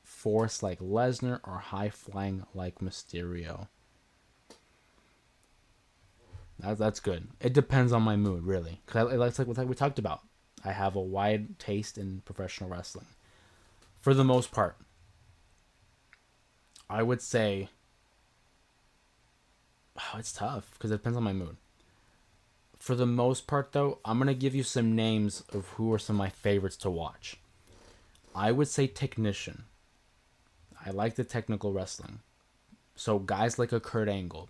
force like Lesnar, or high flying like Mysterio? That's good. It depends on my mood, really. Because like we talked about, I have a wide taste in professional wrestling. For the most part, I would say, it's tough because it depends on my mood. For the most part, though, I'm going to give you some names of who are some of my favorites to watch. I would say technician. I like the technical wrestling. So guys like a Kurt Angle,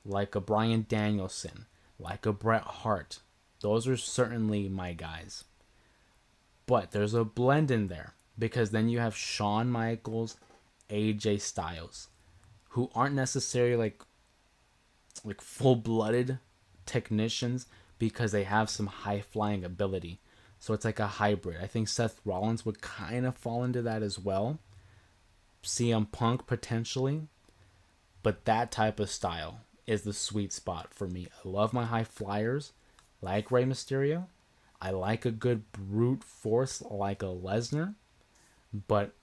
like a Bryan Danielson, like a Bret Hart, those are certainly my guys. But there's a blend in there because then you have Shawn Michaels, AJ Styles, who aren't necessarily like full-blooded technicians because they have some high-flying ability. So it's like a hybrid. I think Seth Rollins would kind of fall into that as well. CM Punk potentially. But that type of style is the sweet spot for me. I love my high flyers like Rey Mysterio. I like a good brute force like a Lesnar. But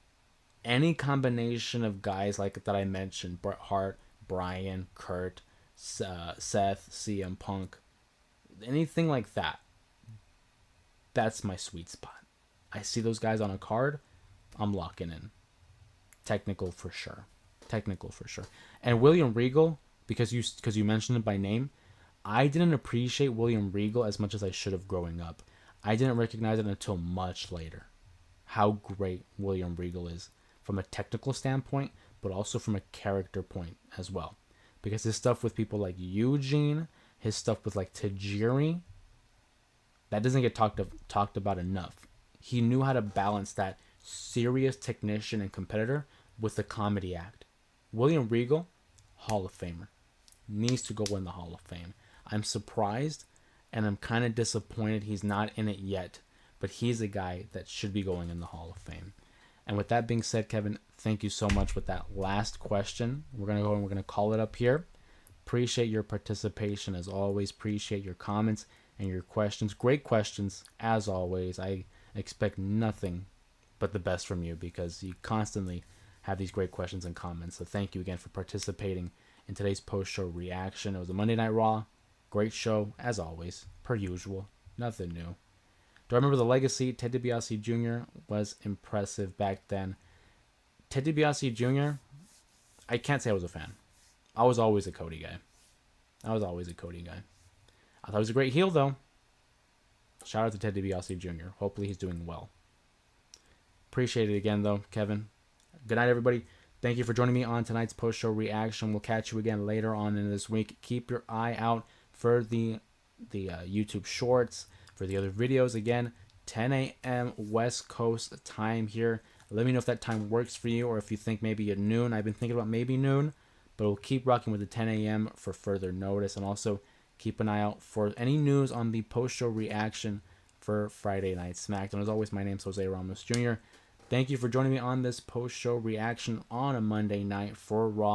any combination of guys like that I mentioned, Bret Hart, Bryan, Kurt, Seth, CM Punk, anything like that, that's my sweet spot. I see those guys on a card, I'm locking in. Technical for sure. And William Regal, because you mentioned it by name, I didn't appreciate William Regal as much as I should have growing up. I didn't recognize it until much later. How great William Regal is from a technical standpoint, but also from a character point as well. Because his stuff with people like Eugene, his stuff with like Tajiri, that doesn't get talked about enough. He knew how to balance that serious technician and competitor with the comedy act. William Regal, Hall of Famer. Needs to go in the Hall of Fame. I'm surprised and I'm kind of disappointed he's not in it yet, but he's a guy that should be going in the Hall of Fame. And with that being said, Kevin, thank you so much with that last question. We're going to go and we're going to call it up here. Appreciate your participation as always. Appreciate your comments and your questions. Great questions as always. I expect nothing but the best from you because you constantly have these great questions and comments. So thank you again for participating in today's post-show reaction. It was a Monday Night Raw. Great show as always, per usual. Nothing new. Do I remember the legacy? Ted DiBiase Jr. was impressive back then. Ted DiBiase Jr., I can't say I was a fan. I was always a Cody guy. I thought he was a great heel, though. Shout out to Ted DiBiase Jr. Hopefully he's doing well. Appreciate it again, though, Kevin. Good night, everybody. Thank you for joining me on tonight's post-show reaction. We'll catch you again later on in this week. Keep your eye out for the YouTube shorts, for the other videos. Again, 10 a.m. West Coast time here. Let me know if that time works for you or if you think maybe at noon. I've been thinking about maybe noon, but we'll keep rocking with the 10 a.m. for further notice. And also keep an eye out for any news on the post-show reaction for Friday Night SmackDown. As always, my name is Jose Ramos Jr. Thank you for joining me on this post-show reaction on a Monday night for Raw.